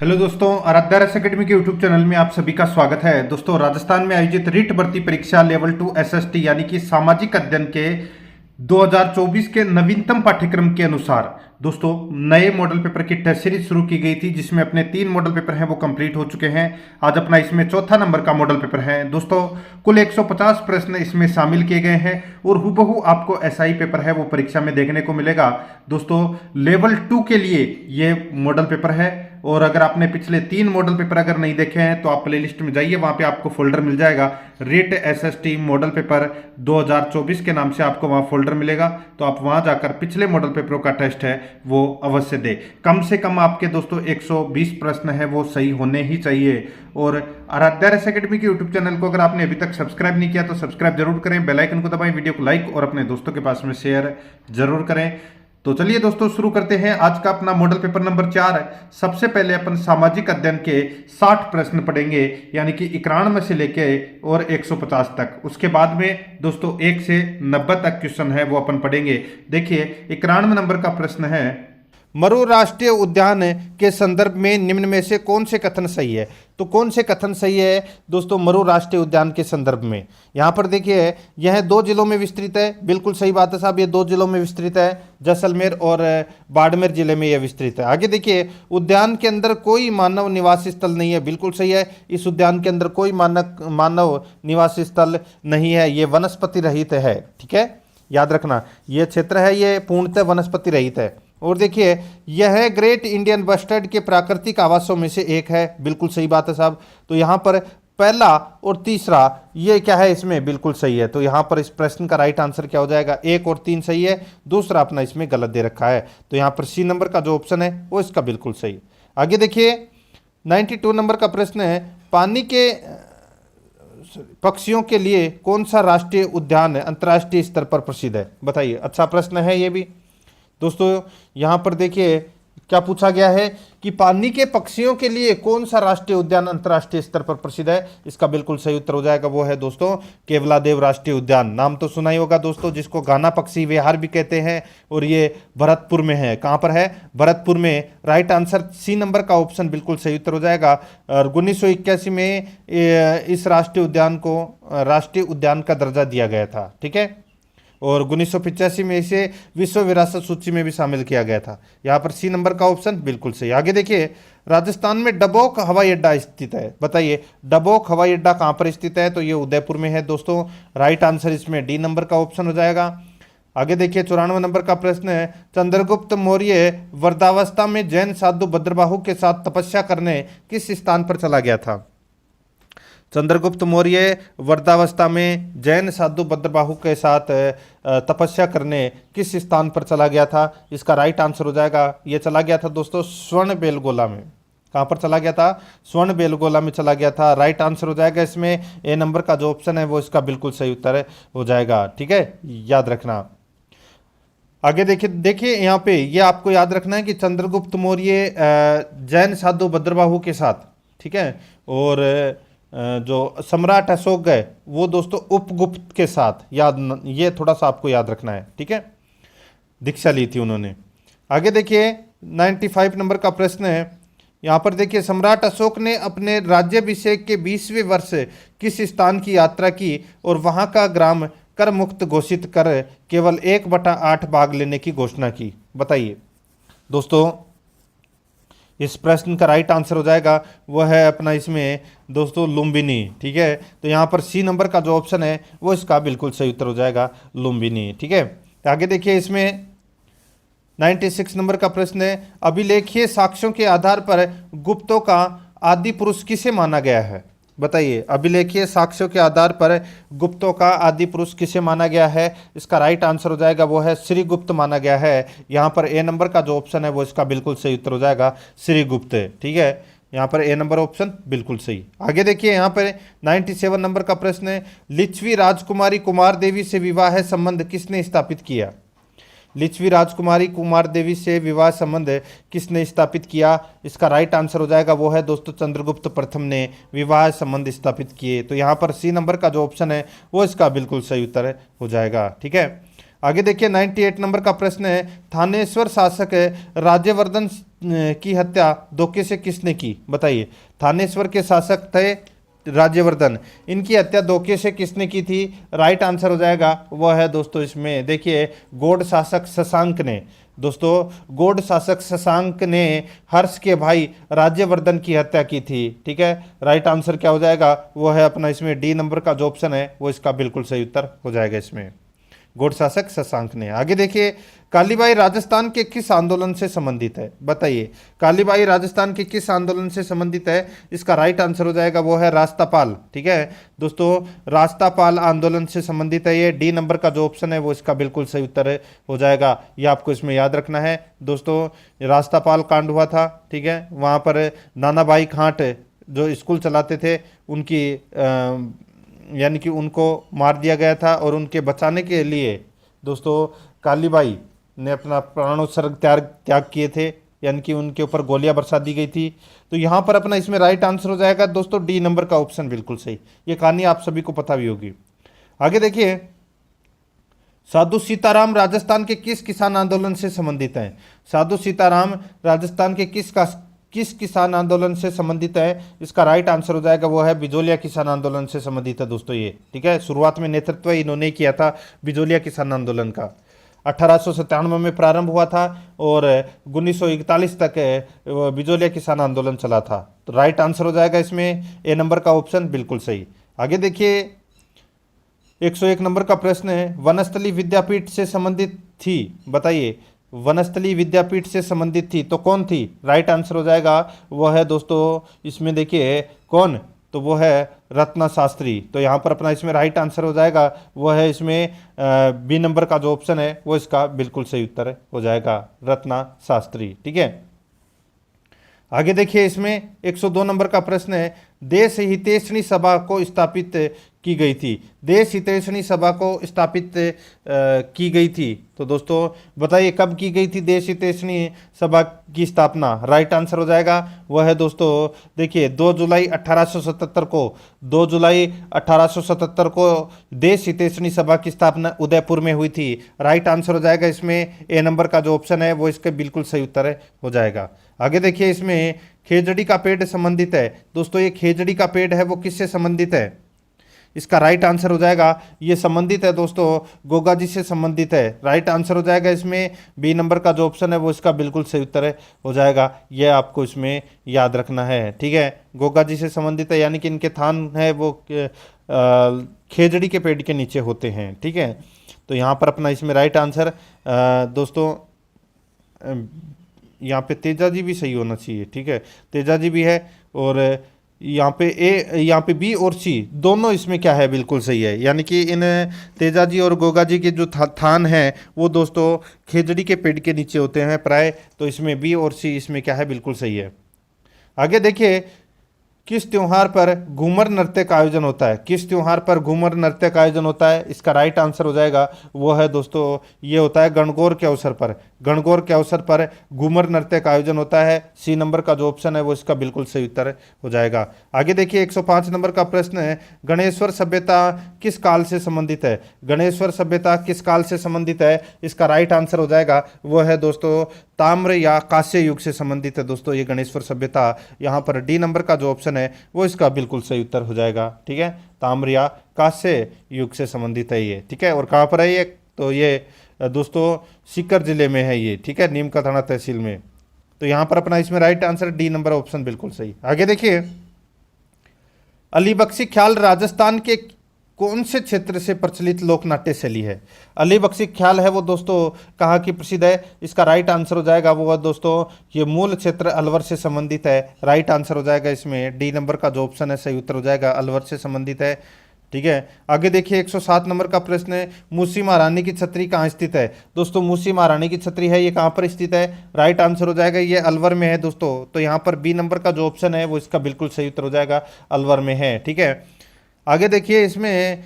Hello दोस्तों, आराध्या रस academy के यूट्यूब चैनल में आप सभी का स्वागत है। दोस्तों, राजस्थान में आयोजित रीट भर्ती परीक्षा लेवल 2 एसएसटी यानी कि सामाजिक अध्ययन के 2024 के नवीनतम पाठ्यक्रम के अनुसार दोस्तों नए मॉडल पेपर की टेस्ट सीरीज शुरू की गई थी, जिसमें अपने 3 मॉडल पेपर हैं वो कंप्लीट हो चुके हैं। आज अपना इसमें चौथा नंबर का मॉडल पेपर है। दोस्तों, कुल 150 प्रश्न इसमें शामिल किए गए हैं और हूबहू आपको एसआई पेपर है वो परीक्षा में देखने को मिलेगा। दोस्तों, लेवल 2 के लिए ये मॉडल पेपर है और अगर आपने पिछले 3 मॉडल पेपर अगर नहीं देखे हैं तो आप प्लेलिस्ट में जाइए, वहां पे आपको फोल्डर मिल जाएगा रीट एसएसटी मॉडल पेपर 2024 के नाम से आपको वहां फोल्डर मिलेगा। तो आप वहां जाकर पिछले मॉडल पेपरों का टेस्ट है वो अवश्य दे। कम से कम आपके दोस्तों 120 प्रश्न है वो सही होने ही चाहिए। और आराध्या रस अकेडमी के यूट्यूब चैनल को अगर आपने अभी तक सब्सक्राइब नहीं किया तो सब्सक्राइब जरूर करें, बेल आइकन को दबाएं, वीडियो को लाइक और अपने दोस्तों के पास में शेयर जरूर करें। तो चलिए दोस्तों शुरू करते हैं आज का अपना मॉडल पेपर नंबर 4। सबसे पहले अपन सामाजिक अध्ययन के 60 प्रश्न पढ़ेंगे, यानी कि 91 से लेके और 150 तक। उसके बाद में दोस्तों 1 से 90 तक क्वेश्चन है वो अपन पढ़ेंगे। देखिए 91 नंबर का प्रश्न है, मरु राष्ट्रीय उद्यान के संदर्भ में निम्न में से कौन से कथन सही है। तो कौन से कथन सही है दोस्तों मरु राष्ट्रीय उद्यान के संदर्भ में। यहाँ पर देखिए यह 2 जिलों में विस्तृत है। बिल्कुल सही बात है साहब, ये 2 जिलों में विस्तृत है, जैसलमेर और बाड़मेर जिले में यह विस्तृत है। आगे देखिए उद्यान के अंदर कोई मानव निवास स्थल नहीं है। बिल्कुल सही है, इस उद्यान के अंदर कोई मानव निवास स्थल नहीं है, ये वनस्पति रहित है। ठीक है, याद रखना ये क्षेत्र है ये पूर्णतः वनस्पति रहित है। और देखिए यह ग्रेट इंडियन बस्टर्ड के प्राकृतिक आवासों में से एक है। बिल्कुल सही बात है साहब। तो यहाँ पर पहला और तीसरा ये क्या है इसमें बिल्कुल सही है। तो यहाँ पर इस प्रश्न का राइट आंसर क्या हो जाएगा, 1 और 3 सही है, दूसरा अपना इसमें गलत दे रखा है। तो यहाँ पर सी नंबर का जो ऑप्शन है वो इसका बिल्कुल सही है। आगे देखिए 92 नंबर का प्रश्न है, पानी के पक्षियों के लिए कौन सा राष्ट्रीय उद्यान अंतर्राष्ट्रीय स्तर पर प्रसिद्ध है। बताइए, अच्छा प्रश्न है ये भी। दोस्तों यहाँ पर देखिए क्या पूछा गया है कि पानी के पक्षियों के लिए कौन सा राष्ट्रीय उद्यान अंतर्राष्ट्रीय स्तर पर प्रसिद्ध है। इसका बिल्कुल सही उत्तर हो जाएगा वो है दोस्तों केवलादेव राष्ट्रीय उद्यान। नाम तो सुना ही होगा दोस्तों, जिसको घाना पक्षी विहार भी कहते हैं, और ये भरतपुर में है। कहाँ पर है, भरतपुर में। राइट आंसर सी नंबर का ऑप्शन बिल्कुल सही उत्तर हो जाएगा। और 1981 में इस राष्ट्रीय उद्यान को राष्ट्रीय उद्यान का दर्जा दिया गया था। ठीक है, और 1985 में इसे विश्व विरासत सूची में भी शामिल किया गया था। यहाँ पर सी नंबर का ऑप्शन बिल्कुल सही। आगे देखिए राजस्थान में डबोक हवाई अड्डा स्थित है। बताइए डबोक हवाई अड्डा कहाँ पर स्थित है। तो ये उदयपुर में है दोस्तों। राइट आंसर इसमें डी नंबर का ऑप्शन हो जाएगा। आगे देखिए 94 नंबर का प्रश्न है, चंद्रगुप्त मौर्य वृद्धावस्था में जैन साधु भद्रबाहु के साथ तपस्या करने किस स्थान पर चला गया था। चंद्रगुप्त मौर्य वृद्धावस्था में जैन साधु भद्रबाहु के साथ तपस्या करने किस स्थान पर चला गया था। इसका राइट आंसर हो जाएगा, ये चला गया था दोस्तों स्वर्ण बेलगोला में। कहाँ पर चला गया था, स्वर्ण बेलगोला में चला गया था। राइट आंसर हो जाएगा इसमें ए नंबर का जो ऑप्शन है वो इसका बिल्कुल सही उत्तर हो जाएगा। ठीक है, याद रखना। आगे देखिए यहाँ पे ये आपको याद रखना है कि चंद्रगुप्त मौर्य जैन साधु भद्रबाहु के साथ, ठीक है, और जो सम्राट अशोक है वो दोस्तों उपगुप्त के साथ, ये थोड़ा सा आपको याद रखना है। ठीक है, दीक्षा ली थी उन्होंने। आगे देखिए 95 नंबर का प्रश्न है, यहाँ पर देखिए सम्राट अशोक ने अपने राज्याभिषेक के 20वें वर्ष किस स्थान की यात्रा की और वहाँ का ग्राम कर मुक्त घोषित कर केवल 1/8 भाग लेने की घोषणा की। बताइए दोस्तों इस प्रश्न का राइट आंसर हो जाएगा वो है अपना इसमें दोस्तों लुम्बिनी। ठीक है, तो यहाँ पर सी नंबर का जो ऑप्शन है वो इसका बिल्कुल सही उत्तर हो जाएगा लुम्बिनी। ठीक है, तो आगे देखिए इसमें 96 नंबर का प्रश्न है, अभिलेखीय साक्ष्यों के आधार पर गुप्तों का आदि पुरुष किसे माना गया है। बताइए अभिलेखीय साक्ष्यों के आधार पर गुप्तों का आदि पुरुष किसे माना गया है। इसका राइट आंसर हो जाएगा वो है श्रीगुप्त माना गया है। यहाँ पर ए नंबर का जो ऑप्शन है वो इसका बिल्कुल सही उत्तर हो जाएगा श्रीगुप्त। ठीक है, यहाँ पर ए नंबर ऑप्शन बिल्कुल सही। आगे देखिए यहाँ पर 97 नंबर का प्रश्न है, लिच्छवी राजकुमारी कुमार देवी से विवाह संबंध किसने स्थापित किया। लिच्छवी राजकुमारी कुमार देवी से विवाह संबंध किसने स्थापित किया। इसका राइट आंसर हो जाएगा वो है दोस्तों चंद्रगुप्त प्रथम ने विवाह संबंध स्थापित किए। तो यहाँ पर सी नंबर का जो ऑप्शन है वो इसका बिल्कुल सही उत्तर हो जाएगा। ठीक है, आगे देखिए 98 नंबर का प्रश्न है, थानेश्वर शासक राज्यवर्धन की हत्या धोखे से किसने की? बताइए। थानेश्वर के शासक थे राज्यवर्धन, इनकी हत्या धोखे से किसने की थी? राइट आंसर हो जाएगा वह है दोस्तों इसमें देखिए गौड़ शासक शशांक ने। दोस्तों गौड़ शासक शशांक ने हर्ष के भाई राज्यवर्धन की हत्या की थी। ठीक है, राइट आंसर क्या हो जाएगा? वो है अपना इसमें डी नंबर का जो ऑप्शन है वो इसका बिल्कुल सही उत्तर हो जाएगा इसमें, गौड़ शासक शशांक ने। आगे देखिए कालीबाई राजस्थान के किस आंदोलन से संबंधित है? बताइए, कालीबाई राजस्थान के किस आंदोलन से संबंधित है? इसका राइट आंसर हो जाएगा वो है रास्तापाल। ठीक है दोस्तों, रास्तापाल आंदोलन से संबंधित है ये, डी नंबर का जो ऑप्शन है वो इसका बिल्कुल सही उत्तर हो जाएगा। ये आपको इसमें याद रखना है दोस्तों, रास्तापाल कांड हुआ था। ठीक है, वहाँ पर नाना भाई खांट जो स्कूल चलाते थे उनकी यानी कि उनको मार दिया गया था, और उनके बचाने के लिए दोस्तों कालीबाई ने अपना प्राणोत्सर्ग त्याग किए थे, यानी कि उनके ऊपर गोलियां बरसा दी गई थी। तो यहाँ पर अपना इसमें राइट आंसर हो जाएगा दोस्तों डी नंबर का ऑप्शन बिल्कुल सही। ये कहानी आप सभी को पता भी होगी। आगे देखिए साधु सीताराम राजस्थान के किस किसान आंदोलन से संबंधित हैं? साधु सीताराम राजस्थान के किस किसान आंदोलन से संबंधित है? इसका राइट आंसर हो जाएगा वो है बिजोलिया किसान आंदोलन से संबंधित है दोस्तों ये। ठीक है, शुरुआत में नेतृत्व इन्होंने किया था बिजोलिया किसान आंदोलन का। 1897 में प्रारंभ हुआ था और 1941 तक बिजोलिया किसान आंदोलन चला था। तो राइट आंसर हो जाएगा इसमें ए नंबर का ऑप्शन बिल्कुल सही। आगे देखिए 101 नंबर का प्रश्न है, वनस्थली विद्यापीठ से संबंधित थी। बताइए, वनस्थली विद्यापीठ से संबंधित थी तो कौन थी? राइट आंसर हो जाएगा वह है दोस्तों इसमें देखिए कौन, तो वो है रत्ना शास्त्री। तो यहाँ पर अपना इसमें राइट आंसर हो जाएगा वो है इसमें बी नंबर का जो ऑप्शन है वो इसका बिल्कुल सही उत्तर हो जाएगा, रत्ना शास्त्री। ठीक है, आगे देखिए इसमें 102 नंबर का प्रश्न है, देश हितैषणी सभा को स्थापित की गई थी। देश हितैषणी सभा को स्थापित की गई थी तो दोस्तों बताइए कब की गई थी देश हितैषणी सभा की स्थापना? राइट आंसर हो जाएगा वह है दोस्तों देखिए 2 जुलाई 1877 को, 2 जुलाई 1877 को देश हितैषणी सभा की स्थापना उदयपुर में हुई थी। राइट आंसर हो जाएगा इसमें ए नंबर का जो ऑप्शन है वो इसका बिल्कुल सही उत्तर हो जाएगा। आगे देखिए इसमें खेजड़ी का पेड़ संबंधित है। दोस्तों ये खेजड़ी का पेड़ है वो किससे संबंधित है? इसका राइट आंसर हो जाएगा ये संबंधित है दोस्तों गोगा जी से संबंधित है। राइट आंसर हो जाएगा इसमें बी नंबर का जो ऑप्शन है वो इसका बिल्कुल सही उत्तर हो जाएगा। ये आपको इसमें याद रखना है। ठीक है, गोगा जी से संबंधित है यानी कि इनके थान है वो खेजड़ी के पेड़ के नीचे होते हैं। ठीक है, तो यहाँ पर अपना इसमें राइट आंसर दोस्तों यहाँ पे तेजा जी भी सही होना चाहिए। ठीक है, तेजा जी भी है और यहाँ पे ए, यहाँ पे बी और सी दोनों इसमें क्या है बिल्कुल सही है, यानी कि इन तेजा जी और गोगा जी के जो थान हैं वो दोस्तों खेजड़ी के पेड़ के नीचे होते हैं प्राय। तो इसमें बी और सी इसमें क्या है बिल्कुल सही है। आगे देखिए किस त्योहार पर घूमर नृत्य का आयोजन होता है? किस त्योहार पर घूमर नृत्य का आयोजन होता है? इसका राइट आंसर हो जाएगा वो है दोस्तों ये होता है गणगौर के अवसर पर। गणगौर के अवसर पर घूमर नृत्य का आयोजन होता है। सी नंबर का जो ऑप्शन है वो इसका बिल्कुल सही उत्तर हो जाएगा। आगे देखिए 105 नंबर का प्रश्न है, गणेश्वर सभ्यता किस काल से संबंधित है? गणेश्वर सभ्यता किस काल से संबंधित है? इसका राइट आंसर हो जाएगा वो है दोस्तों ताम्र या कांस्य युग से संबंधित है दोस्तों ये गणेश्वर सभ्यता। यहाँ पर डी नंबर का जो ऑप्शन है वो इसका बिल्कुल सही उत्तर हो जाएगा। ठीक है, ताम्र या कांस्य युग से संबंधित है ये। ठीक है, और कहाँ पर है ये? तो ये दोस्तों सीकर जिले में है ये। ठीक है, नीम का थाना तहसील में। तो यहाँ पर अपना इसमें right answer D number option बिल्कुल सही। आगे देखिए अली बख्शी ख्याल राजस्थान के कौन से क्षेत्र से प्रचलित लोक नाट्य शैली है? अली बख्शी ख्याल है वो दोस्तों कहाँ की प्रसिद्ध है? इसका राइट आंसर हो जाएगा वो है दोस्तों ये मूल क्षेत्र अलवर से संबंधित है। राइट आंसर हो जाएगा इसमें डी नंबर का जो ऑप्शन है सही उत्तर हो जाएगा, अलवर से संबंधित है। ठीक है, आगे देखिए 107 नंबर का प्रश्न है, मूसी महारानी की छतरी कहाँ स्थित है? दोस्तों मूसी महारानी की छतरी है ये कहाँ पर स्थित है? राइट आंसर हो जाएगा ये अलवर में है दोस्तों। तो यहाँ पर बी नंबर का जो ऑप्शन है वो इसका बिल्कुल सही उत्तर हो जाएगा, अलवर में है। ठीक है, आगे देखिए इसमें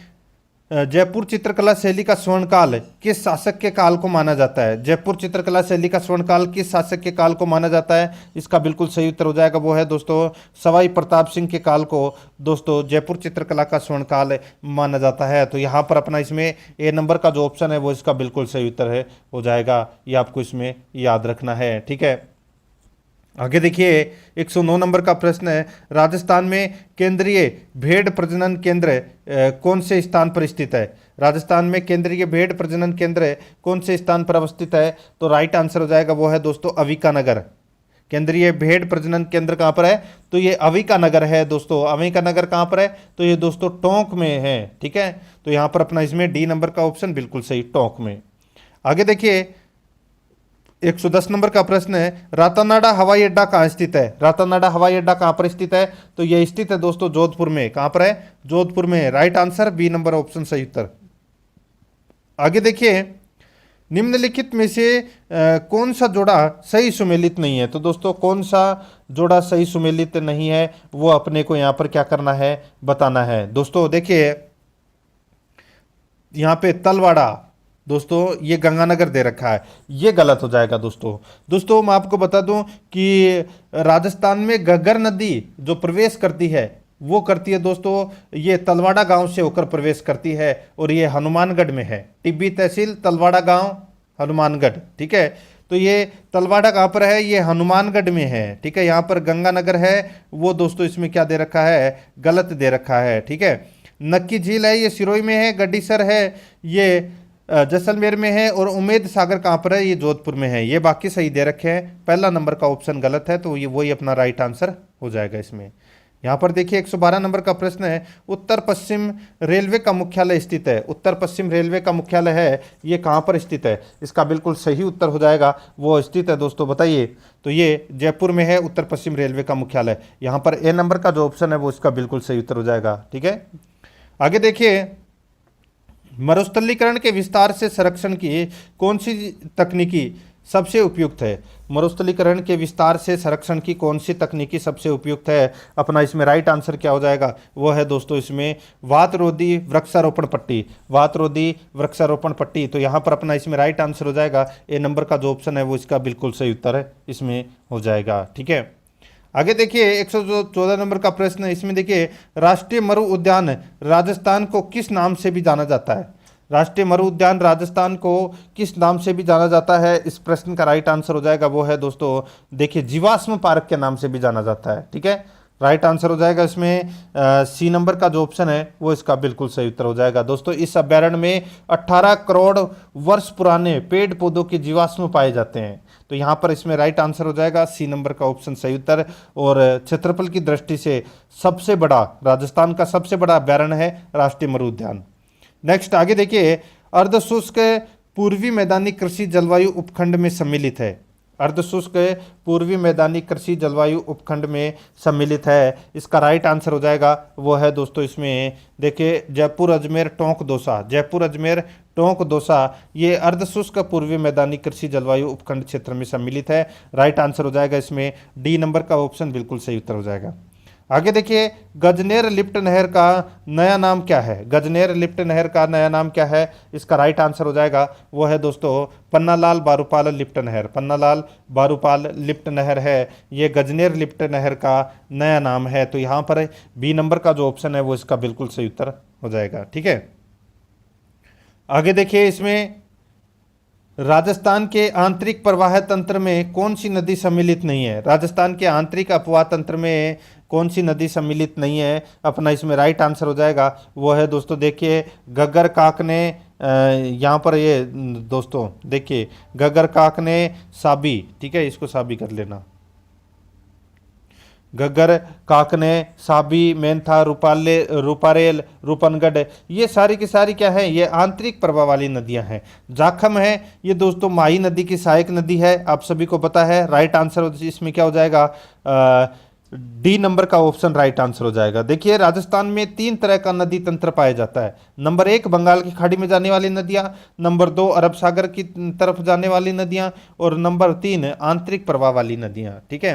जयपुर चित्रकला शैली का स्वर्णकाल किस शासक के काल को माना जाता है? जयपुर चित्रकला शैली का स्वर्णकाल किस शासक के काल को माना जाता है? इसका बिल्कुल सही उत्तर हो जाएगा, वो है दोस्तों सवाई प्रताप सिंह के काल को दोस्तों जयपुर चित्रकला का स्वर्णकाल माना जाता है। तो यहाँ पर अपना इसमें ए नंबर का जो ऑप्शन है वो इसका बिल्कुल सही उत्तर है हो जाएगा, ये आपको इसमें याद रखना है। ठीक है, आगे देखिए 109 नंबर का प्रश्न है, राजस्थान में केंद्रीय भेड़ प्रजनन केंद्र कौन से स्थान पर स्थित है? राजस्थान में केंद्रीय भेड़ प्रजनन केंद्र कौन से स्थान पर अवस्थित है? तो राइट आंसर हो जाएगा वो है दोस्तों अविकानगर। केंद्रीय भेड़ प्रजनन केंद्र कहाँ पर है? तो ये अविकानगर है दोस्तों। अविकानगर कहाँ पर है? तो ये दोस्तों टोंक में है। ठीक है, तो यहाँ पर अपना इसमें डी नंबर का ऑप्शन बिल्कुल सही, टोंक में। आगे देखिए 110 नंबर का प्रश्न है, रातानाडा हवाई अड्डा कहाँ स्थित है? रातानाडा हवाई अड्डा कहाँ पर स्थित है? तो यह स्थित है दोस्तों जोधपुर में। कहाँ पर है? जोधपुर में। Right answer B number option सही उत्तर। आगे देखिए निम्नलिखित में से कौन सा जोड़ा सही सुमेलित नहीं है? तो दोस्तों कौन सा जोड़ा सही सुमेलित नहीं है वो अपने को यहाँ पर क्या करना है, बताना है। दोस्तों देखिए यहाँ पे तलवाड़ा दोस्तों ये गंगानगर दे रखा है, ये गलत हो जाएगा दोस्तों मैं आपको बता दूं कि राजस्थान में घग्गर नदी जो प्रवेश करती है वो करती है दोस्तों ये तलवाड़ा गांव से होकर प्रवेश करती है और ये हनुमानगढ़ में है। टिब्बी तहसील तलवाड़ा गांव हनुमानगढ़। ठीक है, तो ये तलवाड़ा कहाँ पर है? ये हनुमानगढ़ में है। ठीक है, यहाँ पर गंगानगर है वो दोस्तों इसमें क्या दे रखा है, गलत दे रखा है। ठीक है, नक्की झील है ये सिरोही में है, गड्डीसर है ये जैसलमेर में है और उम्मेद सागर कहाँ पर है? ये जोधपुर में है। ये बाकी सही दे रखे हैं, पहला नंबर का ऑप्शन गलत है, तो ये वही अपना राइट आंसर हो जाएगा इसमें। यहाँ पर देखिए 112 नंबर का प्रश्न है, उत्तर पश्चिम रेलवे का मुख्यालय स्थित है। उत्तर पश्चिम रेलवे का मुख्यालय है ये कहाँ पर स्थित है? इसका बिल्कुल सही उत्तर हो जाएगा वो स्थित है दोस्तों, बताइए। तो ये जयपुर में है उत्तर पश्चिम रेलवे का मुख्यालय। यहाँ पर ए नंबर का जो ऑप्शन है वो इसका बिल्कुल सही उत्तर हो जाएगा। ठीक है, आगे देखिए मरुस्थलीकरण के विस्तार से संरक्षण की कौन सी तकनीकी सबसे उपयुक्त है? मरुस्थलीकरण के विस्तार से संरक्षण की कौन सी तकनीकी सबसे उपयुक्त है? अपना इसमें राइट आंसर क्या हो जाएगा? वो है दोस्तों इसमें वातरोधी वृक्षारोपण पट्टी। वातरोधी वृक्षारोपण पट्टी। तो यहाँ पर अपना इसमें राइट आंसर हो जाएगा ए नंबर का जो ऑप्शन है वो इसका बिल्कुल सही उत्तर है इसमें हो जाएगा। ठीक है, आगे देखिए 114 नंबर का प्रश्न है, इसमें देखिए राष्ट्रीय मरु उद्यान राजस्थान को किस नाम से भी जाना जाता है? राष्ट्रीय मरु उद्यान राजस्थान को किस नाम से भी जाना जाता है? इस प्रश्न का राइट आंसर हो जाएगा वो है दोस्तों देखिए जीवाश्म पार्क के नाम से भी जाना जाता है। ठीक है, राइट आंसर हो जाएगा इसमें सी नंबर का जो ऑप्शन है वो इसका बिल्कुल सही उत्तर हो जाएगा। दोस्तों इस अभ्यारण्य में 18 करोड़ वर्ष पुराने पेड़ पौधों के जीवाश्म पाए जाते हैं। तो यहाँ पर इसमें राइट आंसर हो जाएगा सी नंबर का ऑप्शन सही उत्तर। और क्षेत्रफल की दृष्टि से सबसे बड़ा राजस्थान का सबसे बड़ा अभ्यारण्य है राष्ट्रीय मरु उद्यान। नेक्स्ट आगे देखिए अर्धशुष्क पूर्वी मैदानी कृषि जलवायु उपखंड में सम्मिलित है। अर्धशुष्क पूर्वी मैदानी कृषि जलवायु उपखंड में सम्मिलित है। इसका राइट आंसर हो जाएगा वो है दोस्तों इसमें देखिए जयपुर अजमेर टोंक दौसा। जयपुर अजमेर टोंक दौसा ये अर्धशुष्क पूर्वी मैदानी कृषि जलवायु उपखंड क्षेत्र में सम्मिलित है। राइट आंसर हो जाएगा इसमें डी नंबर का ऑप्शन बिल्कुल सही उत्तर हो जाएगा। आगे देखिए गजनेर लिफ्ट नहर का नया नाम क्या है? गजनेर लिफ्ट नहर का नया नाम क्या है? इसका राइट आंसर हो जाएगा वो है दोस्तों पन्नालाल बारूपाल लिफ्ट नहर। पन्नालाल बारूपाल लिफ्ट नहर है ये गजनेर लिफ्ट नहर का नया नाम है। तो यहाँ पर बी नंबर का जो ऑप्शन है वो इसका बिल्कुल सही उत्तर हो जाएगा। ठीक है, आगे देखिए इसमें राजस्थान के आंतरिक प्रवाह तंत्र में कौन सी नदी सम्मिलित नहीं है? राजस्थान के आंतरिक अपवाह तंत्र में कौन सी नदी सम्मिलित नहीं है? अपना इसमें राइट आंसर हो जाएगा वो है दोस्तों देखिए घग्गर काकने यहाँ पर ये दोस्तों देखिए घग्गर काकने साबी। ठीक है, इसको साबी कर लेना। घग्गर काकने साबी मेंथा रूपारेल रूपनगढ़ ये सारी की सारी क्या है? ये आंतरिक प्रवाह वाली नदियां हैं। जाखम है ये दोस्तों माही नदी की सहायक नदी है, आप सभी को पता है। राइट आंसर इसमें क्या हो जाएगा? डी नंबर का ऑप्शन राइट आंसर हो जाएगा। देखिए राजस्थान में 3 तरह का नदी तंत्र पाया जाता है। नंबर 1 बंगाल की खाड़ी में जाने वाली नदियां, नंबर 2 अरब सागर की तरफ जाने वाली नदियां और नंबर 3 आंतरिक प्रवाह वाली नदियां। ठीक है,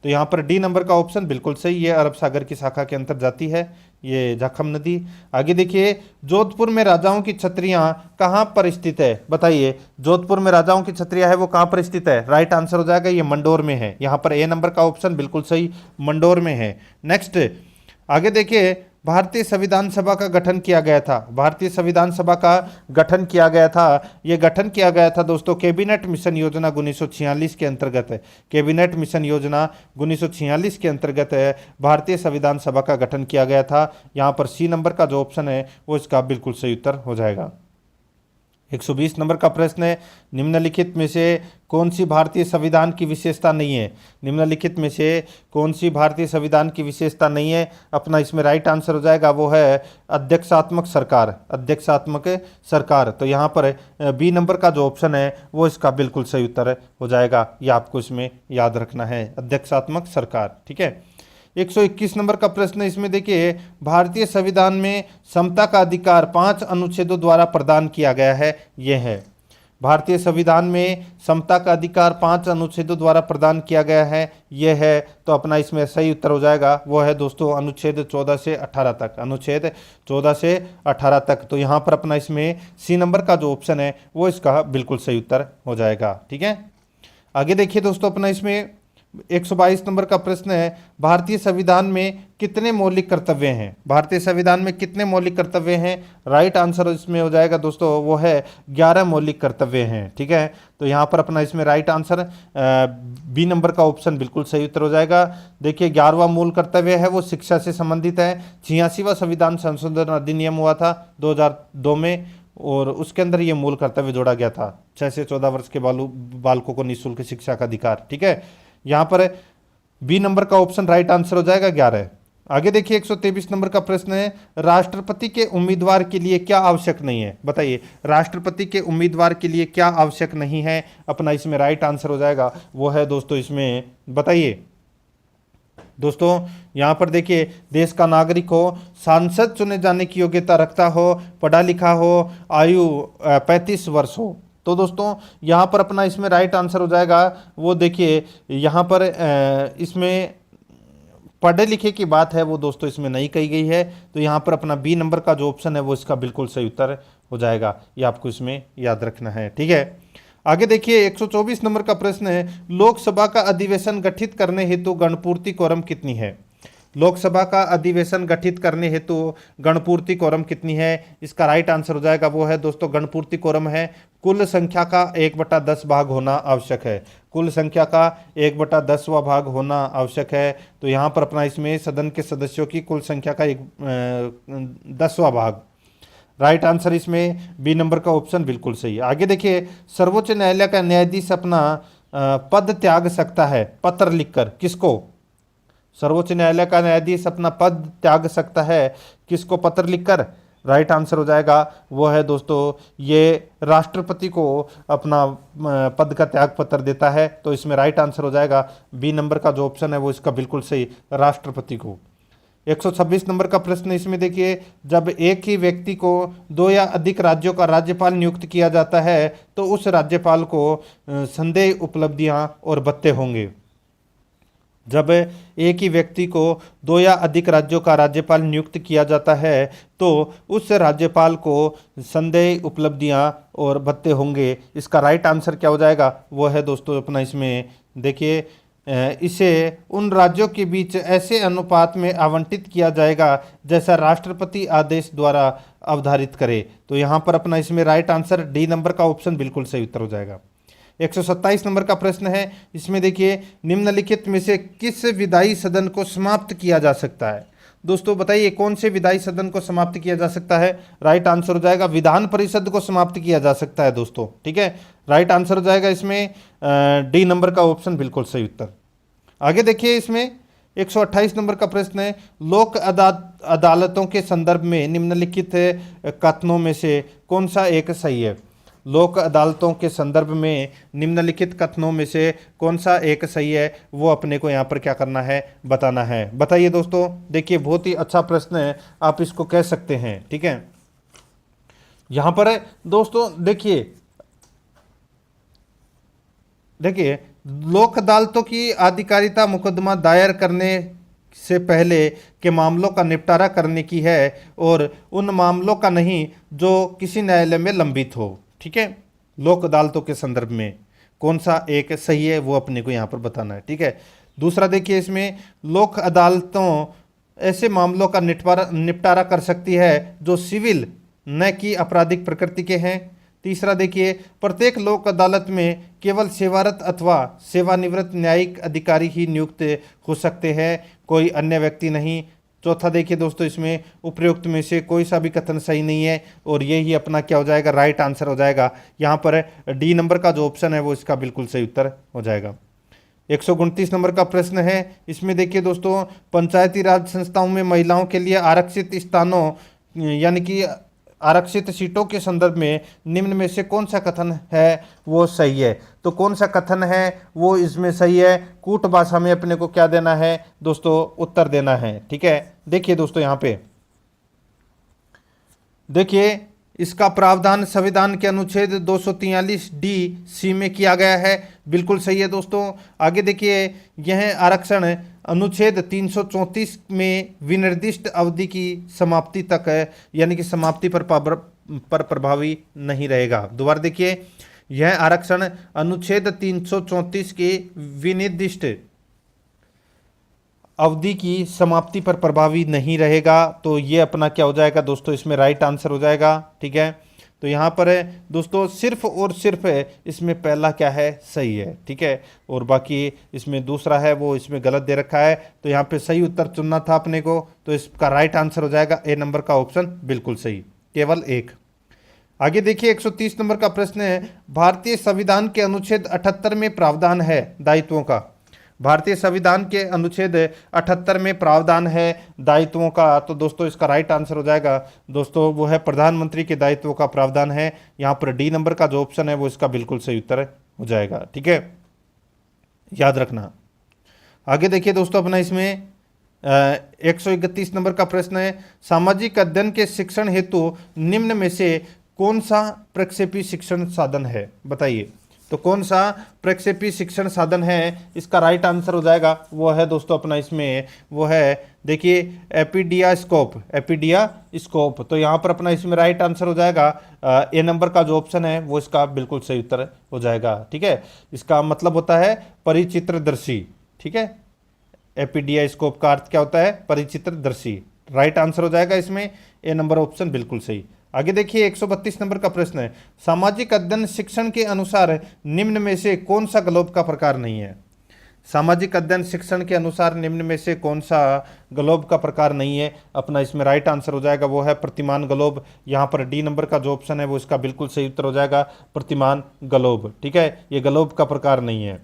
तो यहाँ पर डी नंबर का ऑप्शन बिल्कुल सही है, अरब सागर की शाखा के अंतर जाती है ये जाखम नदी। आगे देखिए, जोधपुर में राजाओं की छत्रियां कहाँ पर स्थित है? बताइए, जोधपुर में राजाओं की छत्रियां है वो कहाँ पर स्थित है? राइट आंसर हो जाएगा ये मंडोर में है। यहाँ पर ए नंबर का ऑप्शन बिल्कुल सही, मंडोर में है। नेक्स्ट आगे देखिए, भारतीय संविधान सभा का गठन किया गया था। भारतीय संविधान सभा का गठन किया गया था, ये गठन किया गया था दोस्तों कैबिनेट मिशन योजना 1946 के अंतर्गत है। कैबिनेट मिशन योजना 1946 के अंतर्गत है भारतीय संविधान सभा का गठन किया गया था। यहाँ पर सी नंबर का जो ऑप्शन है वो इसका बिल्कुल सही उत्तर हो जाएगा। 120 नंबर का प्रश्न है, निम्नलिखित में से कौन सी भारतीय संविधान की विशेषता नहीं है? निम्नलिखित में से कौन सी भारतीय संविधान की विशेषता नहीं है? अपना इसमें राइट आंसर हो जाएगा वो है अध्यक्षात्मक सरकार, अध्यक्षात्मक सरकार। तो यहाँ पर बी नंबर का जो ऑप्शन है वो इसका बिल्कुल सही उत्तर हो जाएगा। ये आपको इसमें याद रखना है, अध्यक्षात्मक सरकार। ठीक है। 121 नंबर का प्रश्न है, इसमें देखिए, भारतीय संविधान में समता का अधिकार 5 अनुच्छेदों द्वारा प्रदान किया गया है। यह है भारतीय संविधान में समता का अधिकार 5 अनुच्छेदों द्वारा प्रदान किया गया है, यह है। तो अपना इसमें सही उत्तर हो जाएगा वो है दोस्तों अनुच्छेद 14 से 18 तक, अनुच्छेद 14 से 18 तक। तो यहाँ पर अपना इसमें सी नंबर का जो ऑप्शन है वो इसका बिल्कुल सही उत्तर हो जाएगा। ठीक है। आगे देखिए दोस्तों, अपना इसमें 122 नंबर का प्रश्न है, भारतीय संविधान में कितने मौलिक कर्तव्य हैं? भारतीय संविधान में कितने मौलिक कर्तव्य हैं? राइट आंसर इसमें हो जाएगा दोस्तों वो है 11 मौलिक कर्तव्य हैं। ठीक है। तो यहाँ पर अपना इसमें राइट आंसर बी नंबर का ऑप्शन बिल्कुल सही उत्तर हो जाएगा। देखिए, 11वां मूल कर्तव्य है वो शिक्षा से संबंधित है। 86वां संविधान संशोधन अधिनियम हुआ था 2002 में, और उसके अंदर ये मूल कर्तव्य जोड़ा गया था, 6 से 14 वर्ष के बालकों को निःशुल्क शिक्षा का अधिकार। ठीक है। यहाँ पर बी नंबर का ऑप्शन राइट आंसर हो जाएगा 11। आगे देखिए, 123 नंबर का प्रश्न है, राष्ट्रपति के उम्मीदवार के लिए क्या आवश्यक नहीं है? बताइए, राष्ट्रपति के उम्मीदवार के लिए क्या आवश्यक नहीं है? अपना इसमें राइट आंसर हो जाएगा वो है दोस्तों इसमें, बताइए दोस्तों, यहाँ पर देखिए, देश का नागरिक हो, सांसद चुने जाने की योग्यता रखता हो, पढ़ा लिखा हो, आयु 35 वर्ष हो। तो दोस्तों यहाँ पर अपना इसमें राइट आंसर हो जाएगा वो, देखिए यहाँ पर इसमें पढ़े लिखे की बात है वो दोस्तों इसमें नहीं कही गई है। तो यहाँ पर अपना बी नंबर का जो ऑप्शन है वो इसका बिल्कुल सही उत्तर हो जाएगा। ये आपको इसमें याद रखना है। ठीक है। आगे देखिए, 124 नंबर का प्रश्न है, लोकसभा का अधिवेशन गठित करने हेतु गणपूर्ति कोरम कितनी है? लोकसभा का अधिवेशन गठित करने हेतु गणपूर्ति कोरम कितनी है? इसका राइट आंसर हो जाएगा वो है दोस्तों, गणपूर्ति कोरम है कुल संख्या का 1/10 भाग होना आवश्यक है। कुल संख्या का 1/10वां भाग होना आवश्यक है। तो यहाँ पर अपना इसमें सदन के सदस्यों की कुल संख्या का 10वां भाग। राइट आंसर इसमें बी नंबर का ऑप्शन बिल्कुल सही है। आगे देखिए, सर्वोच्च न्यायालय का न्यायाधीश अपना पद त्याग सकता है पत्र लिखकर, किसको? सर्वोच्च न्यायालय का न्यायाधीश अपना पद त्याग सकता है किसको? पत्र लिखकर। राइट आंसर हो जाएगा वो है दोस्तों ये राष्ट्रपति को अपना पद का त्याग पत्र देता है। तो इसमें राइट आंसर हो जाएगा बी नंबर का जो ऑप्शन है वो इसका बिल्कुल सही, राष्ट्रपति को। 126 नंबर का प्रश्न इसमें देखिए, जब एक ही व्यक्ति को 2 या अधिक राज्यों का राज्यपाल नियुक्त किया जाता है तो उस राज्यपाल को संदेह उपलब्धियां और भत्ते होंगे। जब एक ही व्यक्ति को 2 या अधिक राज्यों का राज्यपाल नियुक्त किया जाता है तो उस राज्यपाल को संदेह उपलब्धियां और भत्ते होंगे। इसका राइट आंसर क्या हो जाएगा वो है दोस्तों अपना इसमें देखिए, इसे उन राज्यों के बीच ऐसे अनुपात में आवंटित किया जाएगा जैसा राष्ट्रपति आदेश द्वारा अवधारित करे। तो यहाँ पर अपना इसमें राइट आंसर डी नंबर का ऑप्शन बिल्कुल सही उत्तर हो जाएगा। 127 नंबर का प्रश्न है, इसमें देखिए, निम्नलिखित में से किस विधायी सदन को समाप्त किया जा सकता है? दोस्तों बताइए कौन से विधायी सदन को समाप्त किया जा सकता है? राइट आंसर हो जाएगा विधान परिषद को समाप्त किया जा सकता है दोस्तों। ठीक है। राइट आंसर हो जाएगा इसमें डी नंबर का ऑप्शन बिल्कुल सही उत्तर। आगे देखिए, इसमें 128 नंबर का प्रश्न है, लोक अदालतों के संदर्भ में निम्नलिखित कथनों में से कौन सा एक सही है? लोक अदालतों के संदर्भ में निम्नलिखित कथनों में से कौन सा एक सही है वो अपने को यहाँ पर क्या करना है, बताना है। बताइए दोस्तों, देखिए बहुत ही अच्छा प्रश्न है, आप इसको कह सकते हैं। ठीक है। यहाँ पर दोस्तों देखिए लोक अदालतों की आधिकारिता मुकदमा दायर करने से पहले के मामलों का निपटारा करने की है और उन मामलों का नहीं जो किसी न्यायालय में लंबित हो। ठीक है, लोक अदालतों के संदर्भ में कौन सा एक सही है वो अपने को यहाँ पर बताना है। ठीक है, दूसरा देखिए, इसमें लोक अदालतों ऐसे मामलों का निपटारा कर सकती है जो सिविल न कि आपराधिक प्रकृति के हैं। तीसरा देखिए, प्रत्येक लोक अदालत में केवल सेवारत अथवा सेवानिवृत्त न्यायिक अधिकारी ही नियुक्त हो सकते हैं, कोई अन्य व्यक्ति नहीं। चौथा देखिए दोस्तों, इसमें उपयुक्त में से कोई सा भी कथन सही नहीं है और ये ही अपना क्या हो जाएगा, राइट आंसर हो जाएगा। यहाँ पर डी नंबर का जो ऑप्शन है वो इसका बिल्कुल सही उत्तर हो जाएगा। 129 नंबर का प्रश्न है, इसमें देखिए दोस्तों, पंचायती राज संस्थाओं में महिलाओं के लिए आरक्षित स्थानों यानी कि आरक्षित सीटों के संदर्भ में निम्न में से कौन सा कथन है वो सही है। तो कौन सा कथन है वो इसमें सही है, कूट भाषा में अपने को क्या देना है दोस्तों, उत्तर देना है। ठीक है, देखिए दोस्तों, यहाँ पे देखिए इसका प्रावधान संविधान के अनुच्छेद 243 डी सी में किया गया है, बिल्कुल सही है दोस्तों। आगे देखिए, यह आरक्षण अनुच्छेद 334 में विनिर्दिष्ट अवधि की समाप्ति तक है, यानी कि समाप्ति पर प्रभावी नहीं रहेगा। दोबारा देखिए, यह आरक्षण अनुच्छेद 334 के विनिर्दिष्ट अवधि की समाप्ति पर प्रभावी नहीं रहेगा। तो ये अपना क्या हो जाएगा दोस्तों, इसमें राइट आंसर हो जाएगा। ठीक है, तो यहाँ पर है दोस्तों सिर्फ और सिर्फ इसमें पहला क्या है, सही है। ठीक है, और बाकी इसमें दूसरा है वो इसमें गलत दे रखा है। तो यहाँ पे सही उत्तर चुनना था अपने को, तो इसका राइट आंसर हो जाएगा ए नंबर का ऑप्शन, बिल्कुल सही, केवल एक। आगे देखिए 130 नंबर का प्रश्न है, भारतीय संविधान के अनुच्छेद 78 में प्रावधान है दायित्वों का। भारतीय संविधान के अनुच्छेद 78 में प्रावधान है दायित्वों का। तो दोस्तों इसका राइट आंसर हो जाएगा दोस्तों, वो है प्रधानमंत्री के दायित्वों का प्रावधान है। यहाँ पर डी नंबर का जो ऑप्शन है वो इसका बिल्कुल सही उत्तर हो जाएगा। ठीक है, याद रखना। आगे देखिए दोस्तों, अपना इसमें 131 नंबर का प्रश्न है, सामाजिक अध्ययन के शिक्षण हेतु निम्न में से कौन सा प्रक्षेपी शिक्षण साधन है, बताइए। तो कौन सा प्रक्षेपी शिक्षण साधन है, इसका राइट आंसर हो जाएगा वो है दोस्तों अपना इसमें वो है देखिए एपीडियास्कोप, एपीडियास्कोप। तो यहाँ पर अपना इसमें राइट आंसर हो जाएगा ए नंबर का जो ऑप्शन है वो इसका बिल्कुल सही उत्तर हो जाएगा। ठीक है, इसका मतलब होता है परिचित्रदर्शी। ठीक है, एपीडियास्कोप का अर्थ क्या होता है, परिचित्रदर्शी। राइट आंसर हो जाएगा इसमें ए नंबर ऑप्शन, बिल्कुल सही। आगे देखिए 132 नंबर का प्रश्न है, सामाजिक अध्ययन शिक्षण के अनुसार निम्न में से कौन सा ग्लोब का प्रकार नहीं है। सामाजिक अध्ययन शिक्षण के अनुसार निम्न में से कौन सा ग्लोब का प्रकार नहीं है, अपना इसमें राइट आंसर हो जाएगा वो है प्रतिमान ग्लोब। यहाँ पर डी नंबर का जो ऑप्शन है वो इसका बिल्कुल सही उत्तर हो जाएगा, प्रतिमान ग्लोब। ठीक है, ये ग्लोब का प्रकार नहीं है।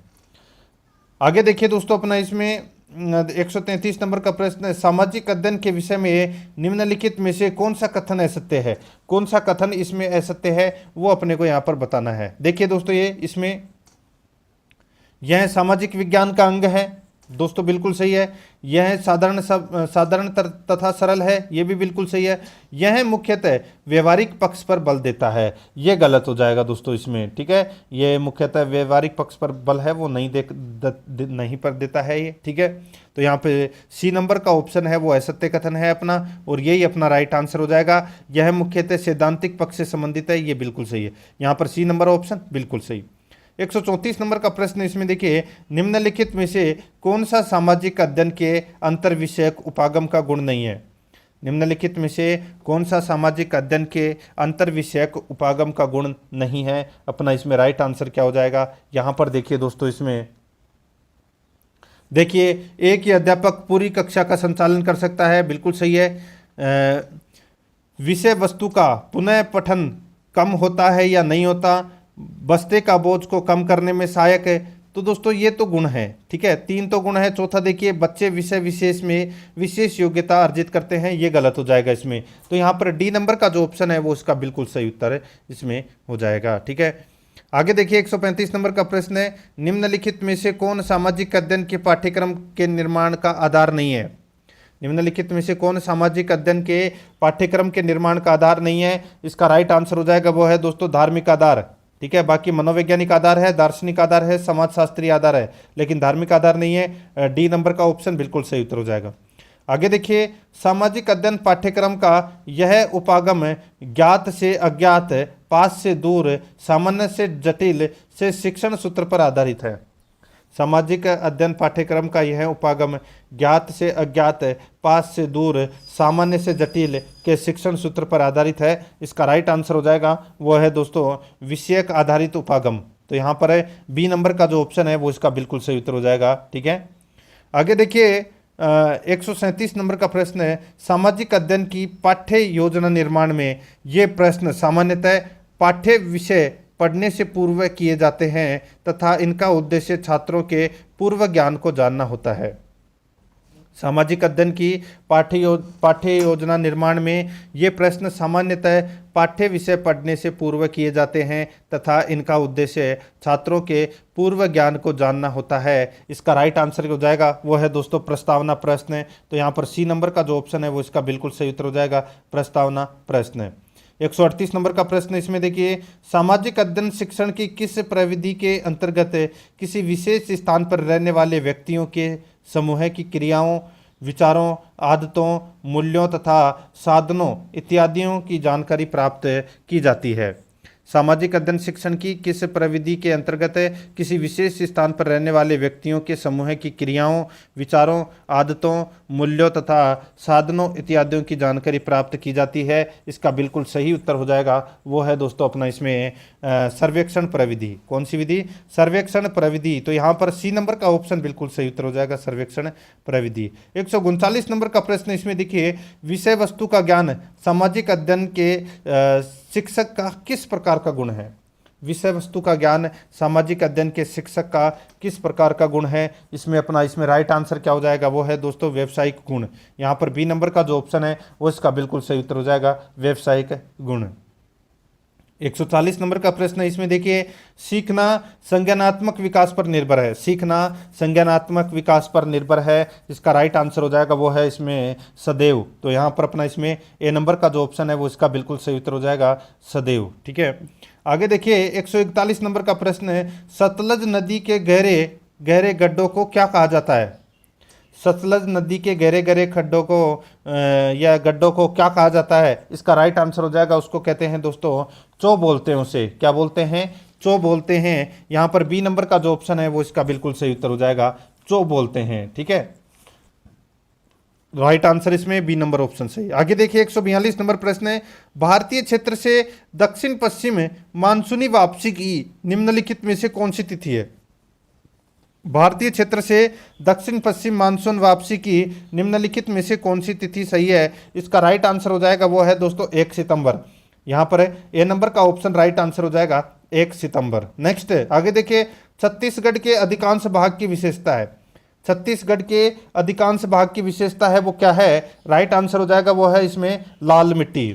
आगे देखिए दोस्तों, अपना इसमें 133 नंबर का प्रश्न है, सामाजिक अध्ययन के विषय में निम्नलिखित में से कौन सा कथन असत्य है। कौन सा कथन इसमें असत्य है वो अपने को यहाँ पर बताना है। देखिए दोस्तों, ये इसमें यह सामाजिक विज्ञान का अंग है दोस्तों, बिल्कुल सही है। यह साधारण तथा सरल है, ये भी बिल्कुल सही है। यह मुख्यतः व्यवहारिक पक्ष पर बल देता है, ये गलत हो जाएगा दोस्तों इसमें। ठीक है, ये मुख्यतः व्यवहारिक पक्ष पर बल है वो नहीं पर देता है ये। ठीक है, तो यहाँ पे सी नंबर का ऑप्शन है वो असत्य कथन है अपना, और यही अपना राइट आंसर हो जाएगा। यह मुख्यतः सैद्धांतिक पक्ष से संबंधित है, ये बिल्कुल सही है। यहाँ पर सी नंबर ऑप्शन बिल्कुल सही। 134 नंबर का प्रश्न इसमें देखिए, निम्नलिखित में से कौन सा सामाजिक अध्ययन के अंतर विषयक उपागम का गुण नहीं है। निम्नलिखित में से कौन सा सामाजिक अध्ययन के अंतर विषयक उपागम का गुण नहीं है, अपना इसमें राइट आंसर क्या हो जाएगा। यहाँ पर देखिए दोस्तों, इसमें देखिए एक ही अध्यापक पूरी कक्षा का संचालन कर सकता है, बिल्कुल सही है। विषय वस्तु का पुनः पठन कम होता है या नहीं होता, बस्ते का बोझ को कम करने में सहायक है। तो दोस्तों ये तो गुण है। ठीक है, 3 तो गुण है। चौथा देखिए, बच्चे विषय विशेष में विशेष योग्यता अर्जित करते हैं, ये गलत हो जाएगा इसमें। तो यहाँ पर डी नंबर का जो ऑप्शन है वो इसका बिल्कुल सही उत्तर है इसमें हो जाएगा। ठीक है, आगे देखिए 135 नंबर का प्रश्न है, निम्नलिखित में से कौन सामाजिक अध्ययन के पाठ्यक्रम के निर्माण का आधार नहीं है। निम्नलिखित में से कौन सामाजिक अध्ययन के पाठ्यक्रम के निर्माण का आधार नहीं है, इसका राइट आंसर हो जाएगा वो है दोस्तों धार्मिक आधार। ठीक है। बाकी मनोवैज्ञानिक आधार है, दार्शनिक आधार है, समाजशास्त्रीय आधार है, लेकिन धार्मिक आधार नहीं है। डी नंबर का ऑप्शन बिल्कुल सही उत्तर हो जाएगा। आगे देखिए, सामाजिक अध्ययन पाठ्यक्रम का यह उपागम ज्ञात से अज्ञात, पास से दूर, सामान्य से जटिल से शिक्षण सूत्र पर आधारित है। सामाजिक अध्ययन पाठ्यक्रम का यह उपागम ज्ञात से अज्ञात, पास से दूर, सामान्य से जटिल के शिक्षण सूत्र पर आधारित है। इसका राइट आंसर हो जाएगा वो है दोस्तों विषयक आधारित उपागम। तो यहाँ पर है बी नंबर का जो ऑप्शन है वो इसका बिल्कुल सही उत्तर हो जाएगा। ठीक है। आगे देखिए, 137 नंबर का प्रश्न है, सामाजिक अध्ययन की पाठ्य योजना निर्माण में ये प्रश्न सामान्यतः पाठ्य विषय पढ़ने से पूर्व किए जाते हैं तथा इनका उद्देश्य छात्रों के पूर्व ज्ञान को जानना होता है। सामाजिक अध्ययन की पाठ्य योजना निर्माण में ये प्रश्न सामान्यतः पाठ्य विषय पढ़ने से पूर्व किए जाते हैं तथा इनका उद्देश्य छात्रों के पूर्व ज्ञान को जानना होता है। इसका राइट आंसर हो जाएगा वो है दोस्तों प्रस्तावना प्रश्न। तो यहाँ पर सी नंबर का जो ऑप्शन है वो इसका बिल्कुल सही उत्तर हो जाएगा, प्रस्तावना प्रश्न। 138 नंबर का प्रश्न इसमें देखिए, सामाजिक अध्ययन शिक्षण की किस प्रविधि के अंतर्गत किसी विशेष स्थान पर रहने वाले व्यक्तियों के समूह की क्रियाओं, विचारों, आदतों, मूल्यों तथा साधनों इत्यादियों की जानकारी प्राप्त की जाती है। सामाजिक अध्ययन शिक्षण की किस प्रविधि के अंतर्गत किसी विशेष स्थान पर रहने वाले व्यक्तियों के समूह की क्रियाओं, विचारों, आदतों, मूल्यों तथा साधनों इत्यादियों की जानकारी प्राप्त की जाती है। इसका बिल्कुल सही उत्तर हो जाएगा वो है दोस्तों अपना इसमें सर्वेक्षण प्रविधि। कौन सी विधि? सर्वेक्षण प्रविधि। तो यहाँ पर सी नंबर का ऑप्शन बिल्कुल सही उत्तर हो जाएगा, सर्वेक्षण प्रविधि। 139 नंबर का प्रश्न इसमें देखिए, विषय वस्तु का ज्ञान सामाजिक अध्ययन के शिक्षक का किस प्रकार का गुण है? विषय वस्तु का ज्ञान सामाजिक अध्ययन के शिक्षक का किस प्रकार का गुण है? इसमें राइट आंसर क्या हो जाएगा वो है दोस्तों व्यावसायिक गुण। यहाँ पर बी नंबर का जो ऑप्शन है वो इसका बिल्कुल सही उत्तर हो जाएगा, व्यावसायिक गुण। 140 नंबर का प्रश्न है इसमें देखिए, सीखना संज्ञानात्मक विकास पर निर्भर है। सीखना संज्ञानात्मक विकास पर निर्भर है। इसका राइट आंसर हो जाएगा वो है इसमें सदैव। तो यहाँ पर अपना इसमें ए नंबर का जो ऑप्शन है वो इसका बिल्कुल सही उत्तर हो जाएगा, सदैव। ठीक है। आगे देखिए, 141 नंबर का प्रश्न है, सतलज नदी के गहरे गहरे गड्ढों को क्या कहा जाता है? सतलज नदी के गहरे गहरे खड्डों को या गड्ढों को क्या कहा जाता है? इसका राइट आंसर हो जाएगा, उसको कहते हैं दोस्तों चो बोलते हैं। उसे क्या बोलते हैं? चो बोलते हैं। यहाँ पर बी नंबर का जो ऑप्शन है वो इसका बिल्कुल सही उत्तर हो जाएगा, चो बोलते हैं। ठीक है, राइट आंसर इसमें बी नंबर ऑप्शन सही। आगे देखिए, 142 नंबर प्रश्न है, भारतीय क्षेत्र से दक्षिण पश्चिम मानसूनी वापसी की निम्नलिखित में से कौन सी तिथि है? भारतीय क्षेत्र से दक्षिण पश्चिम मानसून वापसी की निम्नलिखित में से कौन सी तिथि सही है? इसका राइट आंसर हो जाएगा वो है दोस्तों 1 सितंबर। यहाँ पर ए नंबर का ऑप्शन राइट आंसर हो जाएगा 1 सितंबर। नेक्स्ट आगे देखिए, छत्तीसगढ़ के अधिकांश भाग की विशेषता है। छत्तीसगढ़ के अधिकांश भाग की विशेषता है वो क्या है? राइट आंसर हो जाएगा वो है इसमें लाल मिट्टी,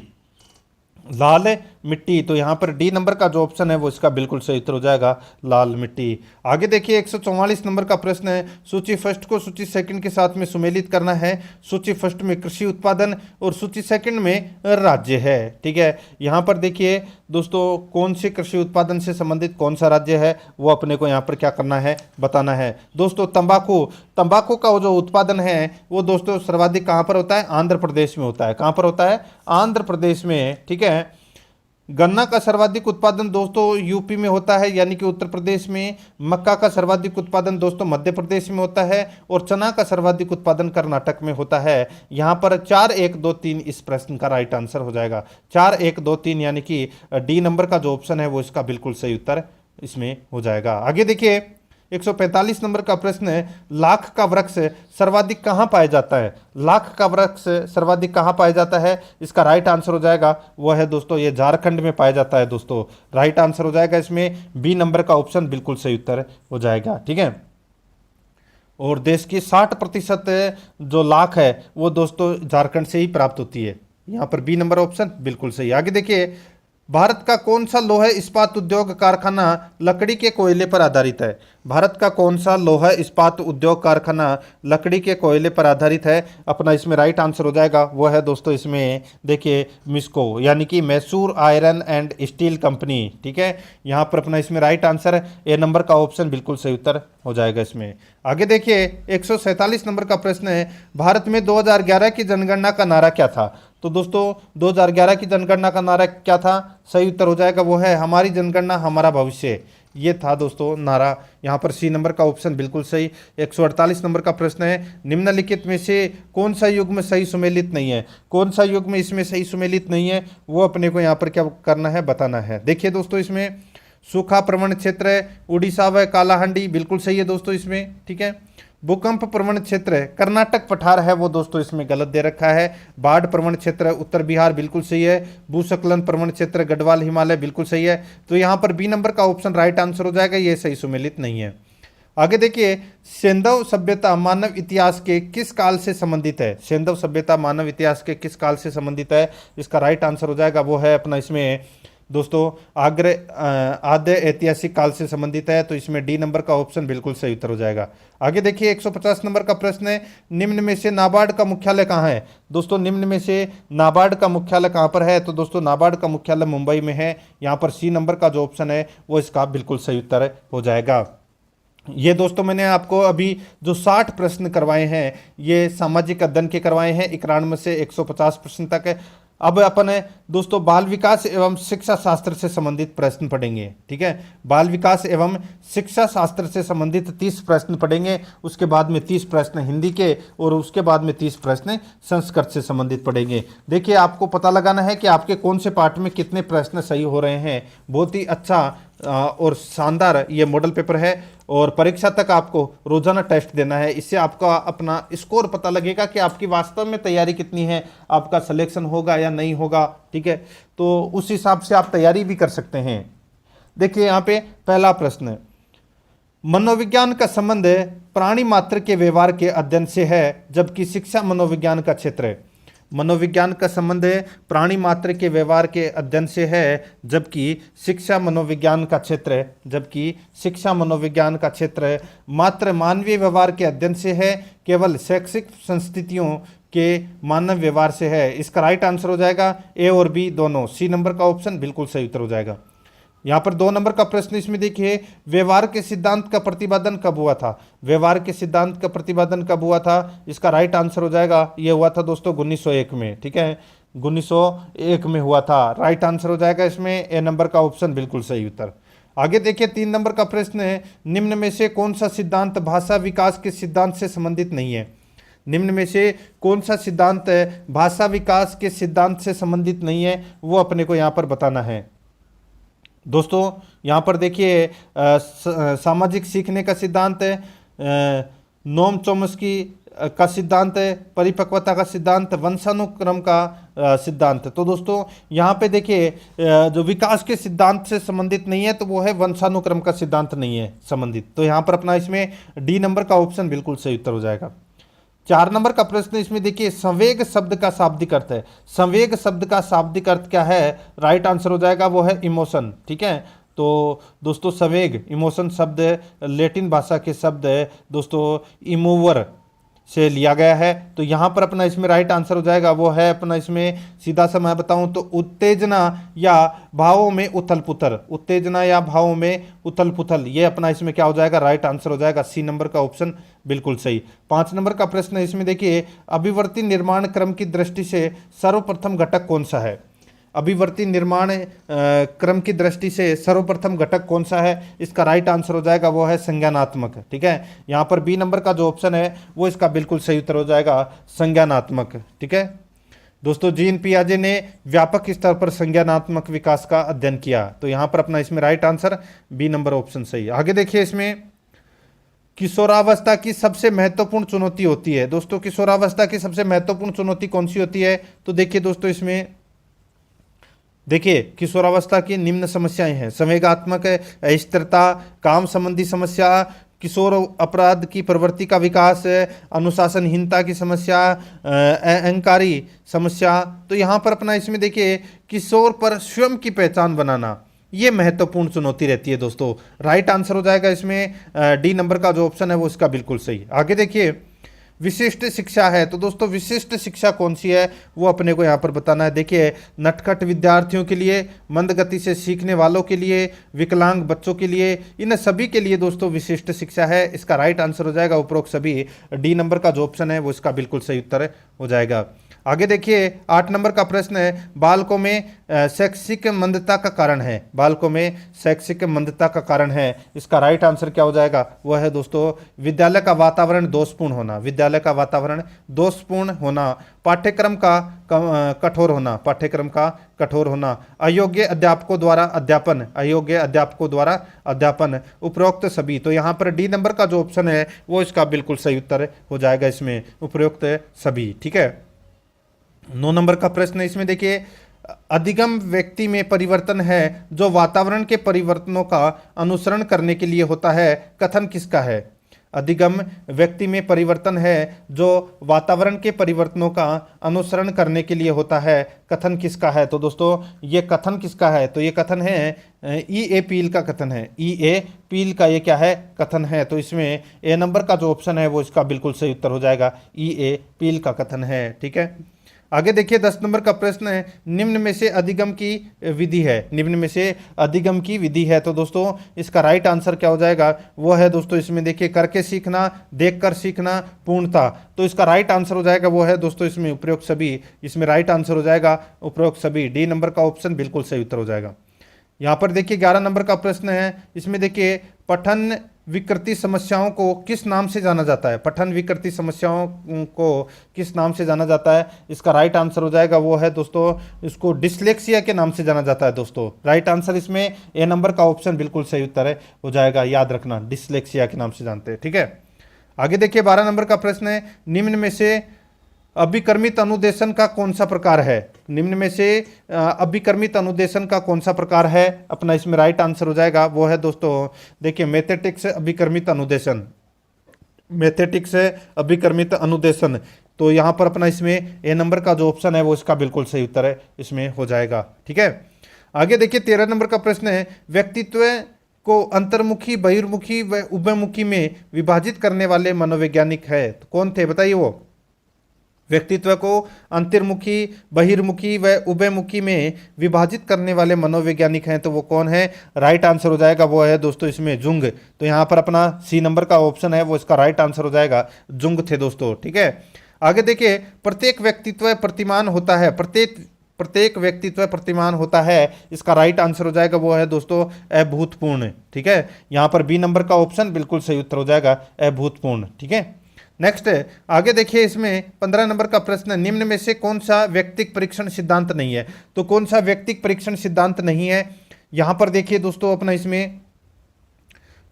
लाल मिट्टी। तो यहाँ पर डी नंबर का जो ऑप्शन है वो इसका बिल्कुल सही उत्तर हो जाएगा, लाल मिट्टी। आगे देखिए, 144 नंबर का प्रश्न है, सूची फर्स्ट को सूची सेकंड के साथ में सुमेलित करना है। सूची फर्स्ट में कृषि उत्पादन और सूची सेकंड में राज्य है। ठीक है, यहाँ पर देखिए दोस्तों कौन से कृषि उत्पादन से संबंधित कौन सा राज्य है वो अपने को यहाँ पर क्या करना है, बताना है। दोस्तों तंबाकू, तंबाकू का जो उत्पादन है वो दोस्तों सर्वाधिक कहाँ पर होता है? आंध्र प्रदेश में होता है। कहाँ पर होता है? आंध्र प्रदेश में। ठीक है। गन्ना का सर्वाधिक उत्पादन दोस्तों यूपी में होता है, यानी कि उत्तर प्रदेश में। मक्का का सर्वाधिक उत्पादन दोस्तों मध्य प्रदेश में होता है और चना का सर्वाधिक उत्पादन कर्नाटक में होता है। यहाँ पर 4, 1, 2, 3 इस प्रश्न का राइट आंसर हो जाएगा, 4, 1, 2, 3, यानी कि डी नंबर का जो ऑप्शन है वो इसका बिल्कुल सही उत्तर इसमें हो जाएगा। आगे देखिए, 145 नंबर का प्रश्न है, लाख का वृक्ष सर्वाधिक कहाँ पाया जाता है? लाख का वृक्ष सर्वाधिक कहाँ पाया जाता है? इसका राइट आंसर हो जाएगा वो है दोस्तों ये झारखंड में पाया जाता है। दोस्तों राइट आंसर हो जाएगा इसमें बी नंबर का ऑप्शन बिल्कुल सही उत्तर हो जाएगा। ठीक है, और देश की 60% जो लाख है वो दोस्तों झारखंड से ही प्राप्त होती है। यहाँ पर बी नंबर ऑप्शन बिल्कुल सही। आगे देखिए, भारत का कौन सा लौह इस्पात उद्योग कारखाना लकड़ी के कोयले पर आधारित है? भारत का कौन सा लौह इस्पात उद्योग कारखाना लकड़ी के कोयले पर आधारित है? अपना इसमें राइट आंसर हो जाएगा वो है दोस्तों इसमें देखिए मिस्को, यानी कि Mysore iron and steel company. ठीक है, यहाँ पर अपना इसमें राइट आंसर ए नंबर का ऑप्शन बिल्कुल सही उत्तर हो जाएगा इसमें। आगे देखिए 147 नंबर का प्रश्न है, भारत में 2011 की जनगणना का नारा क्या था? तो दोस्तों 2011 की जनगणना का नारा क्या था? सही उत्तर हो जाएगा वो है हमारी जनगणना हमारा भविष्य। ये था दोस्तों नारा। यहाँ पर सी नंबर का ऑप्शन बिल्कुल सही। 148 नंबर का प्रश्न है, निम्नलिखित में से कौन सा युग्म सही सुमेलित नहीं है? कौन सा युग्म इसमें सही सुमेलित नहीं है वो अपने को यहाँ पर क्या करना है, बताना है। देखिए दोस्तों इसमें सूखा प्रवण क्षेत्र है, उड़ीसा व कालाहांडी बिल्कुल सही है दोस्तों इसमें। ठीक है, भूकंप प्रवण क्षेत्र है, कर्नाटक पठार है वो दोस्तों इसमें गलत दे रखा है। बाढ़ प्रवण क्षेत्र है, उत्तर बिहार बिल्कुल सही है। भूस्खलन प्रवण क्षेत्र गढ़वाल हिमालय बिल्कुल सही है। तो यहाँ पर बी नंबर का ऑप्शन राइट आंसर हो जाएगा, ये सही सुमेलित नहीं है। आगे देखिए सेंधव सभ्यता मानव इतिहास के किस काल से संबंधित है? सेंधव सभ्यता मानव इतिहास के किस काल से संबंधित है? इसका राइट आंसर हो जाएगा वो है अपना इसमें दोस्तों आद्य ऐतिहासिक काल से संबंधित है। तो इसमें डी नंबर का ऑप्शन बिल्कुल सही उत्तर हो जाएगा। आगे देखिए 150 नंबर का प्रश्न है, निम्न में से नाबार्ड का मुख्यालय कहाँ है? दोस्तों निम्न में से नाबार्ड का मुख्यालय कहाँ पर है? तो दोस्तों नाबार्ड का मुख्यालय मुंबई में है। यहाँ पर सी नंबर का जो ऑप्शन है वो इसका बिल्कुल सही उत्तर हो जाएगा। ये दोस्तों मैंने आपको अभी जो 60 प्रश्न करवाए हैं ये सामाजिक अध्ययन के करवाए हैं, 91 से 150 प्रश्न तक है। अब अपन दोस्तों बाल विकास एवं शिक्षा शास्त्र से संबंधित प्रश्न पढ़ेंगे। ठीक है, बाल विकास एवं शिक्षा शास्त्र से संबंधित 30 प्रश्न पढ़ेंगे, उसके बाद में 30 प्रश्न हिंदी के और उसके बाद में 30 प्रश्न संस्कृत से संबंधित पढ़ेंगे। देखिए आपको पता लगाना है कि आपके कौन से पार्ट में कितने प्रश्न सही हो रहे हैं। बहुत ही अच्छा और शानदार ये मॉडल पेपर है और परीक्षा तक आपको रोजाना टेस्ट देना है। इससे आपका अपना स्कोर पता लगेगा कि आपकी वास्तव में तैयारी कितनी है, आपका सिलेक्शन होगा या नहीं होगा। ठीक है, तो उस हिसाब से आप तैयारी भी कर सकते हैं। देखिए यहाँ पे पहला प्रश्न है, मनोविज्ञान का संबंध प्राणी मात्र के व्यवहार के अध्ययन से है जबकि शिक्षा मनोविज्ञान का क्षेत्र है। मनोविज्ञान का संबंध प्राणी मात्र के व्यवहार के अध्ययन से है जबकि शिक्षा मनोविज्ञान का क्षेत्र है। जबकि शिक्षा मनोविज्ञान का क्षेत्र है मात्र मानवीय व्यवहार के अध्ययन से है, केवल शैक्षिक संस्थितियों के मानव व्यवहार से है। इसका राइट आंसर हो जाएगा ए और बी दोनों। सी नंबर का ऑप्शन बिल्कुल सही उत्तर हो जाएगा। यहाँ पर 2 नंबर का प्रश्न इसमें देखिए, व्यवहार के सिद्धांत का प्रतिपादन कब हुआ था? व्यवहार के सिद्धांत का प्रतिपादन कब हुआ था? इसका राइट आंसर हो जाएगा ये हुआ था दोस्तों 1901 में। ठीक है, 1901 में हुआ था। राइट आंसर हो जाएगा इसमें ए नंबर का ऑप्शन बिल्कुल सही उत्तर। आगे देखिए 3 नंबर का प्रश्न है, निम्न में से कौन सा सिद्धांत भाषा विकास के सिद्धांत से संबंधित नहीं है? निम्न में से कौन सा सिद्धांत भाषा विकास के सिद्धांत से संबंधित नहीं है वो अपने को यहाँ पर बताना है। दोस्तों यहाँ पर देखिए सामाजिक सीखने का सिद्धांत है, नोम चोम्स्की का सिद्धांत है, परिपक्वता का सिद्धांत, वंशानुक्रम का सिद्धांत। तो दोस्तों यहाँ पे देखिए जो विकास के सिद्धांत से संबंधित नहीं है तो वो है वंशानुक्रम का सिद्धांत नहीं है संबंधित। तो यहाँ पर अपना इसमें डी नंबर का ऑप्शन बिल्कुल सही उत्तर हो जाएगा। 4 नंबर का प्रश्न इसमें देखिए, संवेग शब्द का शाब्दिक अर्थ है। संवेग शब्द का शाब्दिक अर्थ क्या है? राइट आंसर हो जाएगा वो है इमोशन। ठीक है, तो दोस्तों संवेग इमोशन शब्द लैटिन भाषा के शब्द दोस्तों इमूवर से लिया गया है। तो यहाँ पर अपना इसमें राइट आंसर हो जाएगा वो है अपना इसमें सीधा सा मैं बताऊँ तो उत्तेजना या भावों में उथल पुथल। उत्तेजना या भावों में उथल पुथल, ये अपना इसमें क्या हो जाएगा? राइट आंसर हो जाएगा सी नंबर का ऑप्शन बिल्कुल सही। 5 नंबर का प्रश्न है इसमें देखिए, अभिवर्ती निर्माण क्रम की दृष्टि से सर्वप्रथम घटक कौन सा है? अभिवर्ती निर्माण क्रम की दृष्टि से सर्वप्रथम घटक कौन सा है? इसका राइट आंसर हो जाएगा वो है संज्ञानात्मक। ठीक है, यहाँ पर बी नंबर का जो ऑप्शन है वो इसका बिल्कुल सही उत्तर हो जाएगा संज्ञानात्मक। ठीक है दोस्तों, जीन पियाजे ने व्यापक स्तर पर संज्ञानात्मक विकास का अध्ययन किया। तो यहाँ पर अपना इसमें right answer B number option सही। आगे देखिए इसमें किशोरावस्था की सबसे महत्वपूर्ण चुनौती होती है। दोस्तों किशोरावस्था की सबसे महत्वपूर्ण चुनौती कौन सी होती है? तो देखिए दोस्तों इसमें देखिए किशोरावस्था की निम्न समस्याएं हैं, संवेगात्मक अस्थिरता, काम संबंधी समस्या, किशोर अपराध की प्रवृत्ति का विकास, अनुशासनहीनता की समस्या, अहंकारी समस्या। तो यहाँ पर अपना इसमें देखिए किशोर पर स्वयं की पहचान बनाना, ये महत्वपूर्ण चुनौती रहती है दोस्तों। राइट आंसर हो जाएगा इसमें डी नंबर का जो ऑप्शन है वो इसका बिल्कुल सही। आगे देखिए विशिष्ट शिक्षा है, तो दोस्तों विशिष्ट शिक्षा कौन सी है वो अपने को यहाँ पर बताना है। देखिए नटखट विद्यार्थियों के लिए, मंद गति से सीखने वालों के लिए, विकलांग बच्चों के लिए, इन सभी के लिए दोस्तों विशिष्ट शिक्षा है। इसका राइट आंसर हो जाएगा उपरोक्त सभी। डी नंबर का जो ऑप्शन है वो इसका बिल्कुल सही उत्तर हो जाएगा। आगे देखिए 8 नंबर का प्रश्न है, बालकों में शैक्षिक मंदता का कारण है। बालकों में शैक्षिक मंदता का कारण है, इसका राइट आंसर क्या हो जाएगा? वह है दोस्तों विद्यालय का वातावरण दोषपूर्ण होना। विद्यालय का वातावरण दोषपूर्ण होना, पाठ्यक्रम का कठोर होना, पाठ्यक्रम का कठोर होना, अयोग्य अध्यापकों द्वारा अध्यापन, अयोग्य अध्यापकों द्वारा अध्यापन, उपरोक्त सभी। तो यहाँ पर डी नंबर का जो ऑप्शन है वो इसका बिल्कुल सही उत्तर हो जाएगा इसमें, उपरोक्त सभी। ठीक है। 9 नंबर का प्रश्न है, इसमें देखिए अधिगम व्यक्ति में परिवर्तन है जो वातावरण के परिवर्तनों का अनुसरण करने के लिए होता है, कथन किसका है? अधिगम व्यक्ति में परिवर्तन है जो वातावरण के परिवर्तनों का अनुसरण करने के लिए होता है, कथन किसका है? तो दोस्तों ये कथन किसका है? तो ये कथन है ई ए पील का कथन है। ई ए पील का ये क्या है? कथन है। तो इसमें ए नंबर का जो ऑप्शन है वो इसका बिल्कुल सही उत्तर हो जाएगा, ई ए पील का कथन है। ठीक है। आगे देखिए 10 नंबर का प्रश्न है, निम्न में से अधिगम की विधि है। निम्न में से अधिगम की विधि है, तो दोस्तों इसका राइट आंसर क्या हो जाएगा? वो है दोस्तों इसमें देखिए करके सीखना, देखकर सीखना, पूर्णता। तो इसका राइट आंसर हो जाएगा वो है दोस्तों इसमें उपरोक्त सभी। इसमें राइट आंसर हो जाएगा उपरोक्त सभी। डी नंबर का ऑप्शन बिल्कुल सही उत्तर हो जाएगा। यहाँ पर देखिए 11 नंबर का प्रश्न है, इसमें देखिए पठन विकृति समस्याओं को किस नाम से जाना जाता है? पठन विकृति समस्याओं को किस नाम से जाना जाता है? इसका राइट आंसर हो जाएगा वो है दोस्तों इसको डिसलेक्सिया के नाम से जाना जाता है दोस्तों। राइट आंसर इसमें ए नंबर का ऑप्शन बिल्कुल सही उत्तर है हो जाएगा, याद रखना डिसलेक्सिया के नाम से जानते हैं। ठीक है। आगे देखिए 12 नंबर का प्रश्न है, निम्न में से अभिकर्मित अनुदेशन का कौन सा प्रकार है? निम्न में से अभिकर्मित अनुदेशन का कौन सा प्रकार है? अपना इसमें राइट आंसर हो जाएगा वो है दोस्तों देखिए मैथेटिक्स अभिकर्मित अनुदेशन। मैथेटिक्स अभिकर्मित अनुदेशन। तो यहाँ पर अपना इसमें ए नंबर का जो ऑप्शन है वो इसका बिल्कुल सही उत्तर है इसमें हो जाएगा। ठीक है। आगे देखिए 13 नंबर का प्रश्न है, व्यक्तित्व को अंतर्मुखी, बहिर्मुखी व उभयमुखी में विभाजित करने वाले मनोवैज्ञानिक है, तो कौन थे बताइए? वो व्यक्तित्व को अंतर्मुखी, बहिर्मुखी व उभयमुखी में विभाजित करने वाले मनोवैज्ञानिक हैं, तो वो कौन है? राइट आंसर हो जाएगा वो है दोस्तों इसमें जुंग। तो यहाँ पर अपना सी नंबर का ऑप्शन है वो इसका राइट आंसर हो जाएगा, जुंग थे दोस्तों। ठीक है। आगे देखिए प्रत्येक व्यक्तित्व प्रतिमान होता है, प्रत्येक व्यक्तित्व प्रतिमान होता है, इसका राइट आंसर हो जाएगा वो है दोस्तों अभूतपूर्ण। ठीक है। यहाँ पर बी नंबर का ऑप्शन बिल्कुल सही उत्तर हो जाएगा अभूतपूर्ण। ठीक है। नेक्स्ट आगे देखिए इसमें 15 नंबर का प्रश्न है, निम्न में से कौन सा व्यक्तिक परीक्षण सिद्धांत नहीं है? तो कौन सा व्यक्तिक परीक्षण सिद्धांत नहीं है? यहां पर देखिए दोस्तों अपना इसमें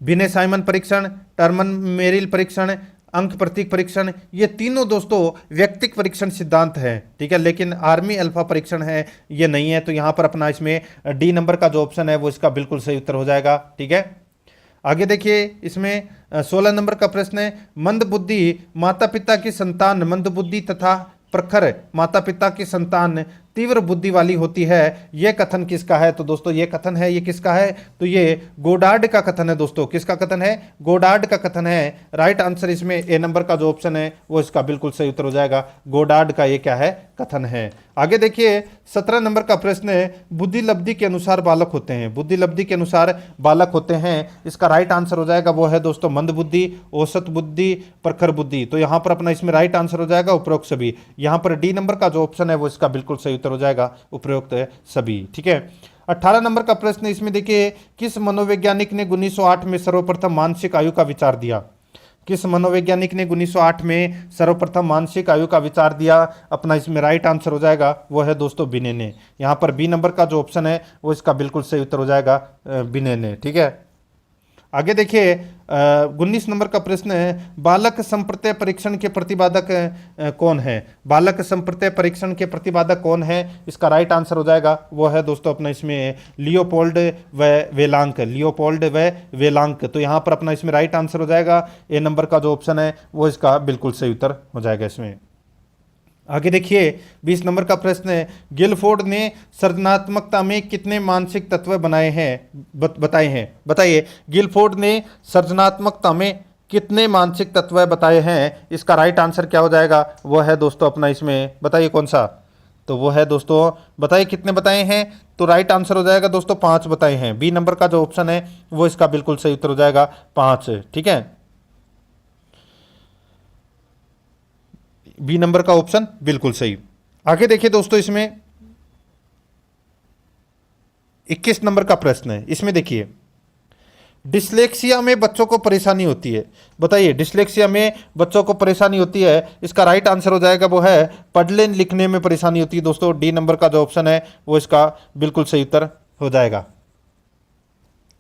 बिने साइमन परीक्षण, टर्मन मेरिल परीक्षण, अंक प्रतीक परीक्षण, ये तीनों दोस्तों व्यक्तिक परीक्षण सिद्धांत है। ठीक है। लेकिन आर्मी अल्फा परीक्षण है ये नहीं है। तो यहां पर अपना इसमें डी नंबर का जो ऑप्शन है वो इसका बिल्कुल सही उत्तर हो जाएगा। ठीक है। आगे देखिए इसमें 16 नंबर का प्रश्न है, मंदबुद्धि माता पिता की संतान मंदबुद्धि तथा प्रखर माता पिता की संतान तीव्र बुद्धि वाली होती है, यह कथन किसका है? तो दोस्तों ये कथन है, ये किसका है? तो ये गोडार्ड का कथन है दोस्तों। किसका कथन है? गोडार्ड का कथन है। राइट आंसर इसमें ए नंबर का जो ऑप्शन है वो इसका बिल्कुल सही उत्तर हो जाएगा, गोडार्ड का ये क्या है? कथन है। आगे देखिए 17 नंबर का प्रश्न है, बुद्धि लब्धि के अनुसार बालक होते हैं। बुद्धि लब्धि के अनुसार बालक होते हैं, इसका राइट आंसर हो जाएगा वो है दोस्तों मंद बुद्धि, औसत बुद्धि, प्रखर बुद्धि। तो यहाँ पर अपना इसमें राइट आंसर हो जाएगा उपरोक्त सभी। यहाँ पर डी नंबर का जो ऑप्शन है वो इसका बिल्कुल सही उत्तर हो जाएगा, उपरोक्त सभी। ठीक है। 18 नंबर का प्रश्न इसमें देखिए, किस मनोवैज्ञानिक ने 1908 में सर्वप्रथम मानसिक आयु का विचार दिया? किस मनोवैज्ञानिक ने 1908 में सर्वप्रथम मानसिक आयु का विचार दिया? अपना इसमें राइट आंसर हो जाएगा वो है दोस्तों बिने ने। यहाँ पर बी नंबर का जो ऑप्शन है वो इसका बिल्कुल सही उत्तर हो जाएगा बिने ने। ठीक है। आगे देखिए 19 नंबर का प्रश्न है, बालक संप्रत्यय परीक्षण के प्रतिपादक कौन है? बालक संप्रत्यय परीक्षण के प्रतिपादक कौन है? इसका राइट आंसर हो जाएगा वो है दोस्तों अपना इसमें लियोपोल्ड व वेलांक, लियोपोल्ड व वेलांक। तो यहाँ पर अपना इसमें राइट आंसर हो जाएगा ए नंबर का जो ऑप्शन है वो इसका बिल्कुल सही उत्तर हो जाएगा इसमें। आगे देखिए 20 नंबर का प्रश्न है, गिलफोर्ड ने सृजनात्मकता में कितने मानसिक तत्व बनाए हैं बताए हैं? बताइए गिलफोर्ड ने सृजनात्मकता में कितने मानसिक तत्व बताए हैं? इसका राइट आंसर क्या हो जाएगा? वो है दोस्तों अपना इसमें, बताइए कौन सा? तो वो है दोस्तों, बताइए कितने बताए हैं? तो राइट आंसर हो जाएगा दोस्तों 5 बताए हैं। बी नंबर का जो ऑप्शन है वो इसका बिल्कुल सही उत्तर हो जाएगा 5। ठीक है, बी नंबर का ऑप्शन बिल्कुल सही। आगे देखिए दोस्तों इसमें 21 नंबर का प्रश्न है। इसमें देखिए डिस्लेक्सिया में बच्चों को परेशानी होती है। बताइए डिस्लेक्सिया में बच्चों को परेशानी होती है, इसका राइट आंसर हो जाएगा वो है पढ़ने लिखने में परेशानी होती है। दोस्तों डी नंबर का जो ऑप्शन है वो इसका बिल्कुल सही उत्तर हो जाएगा।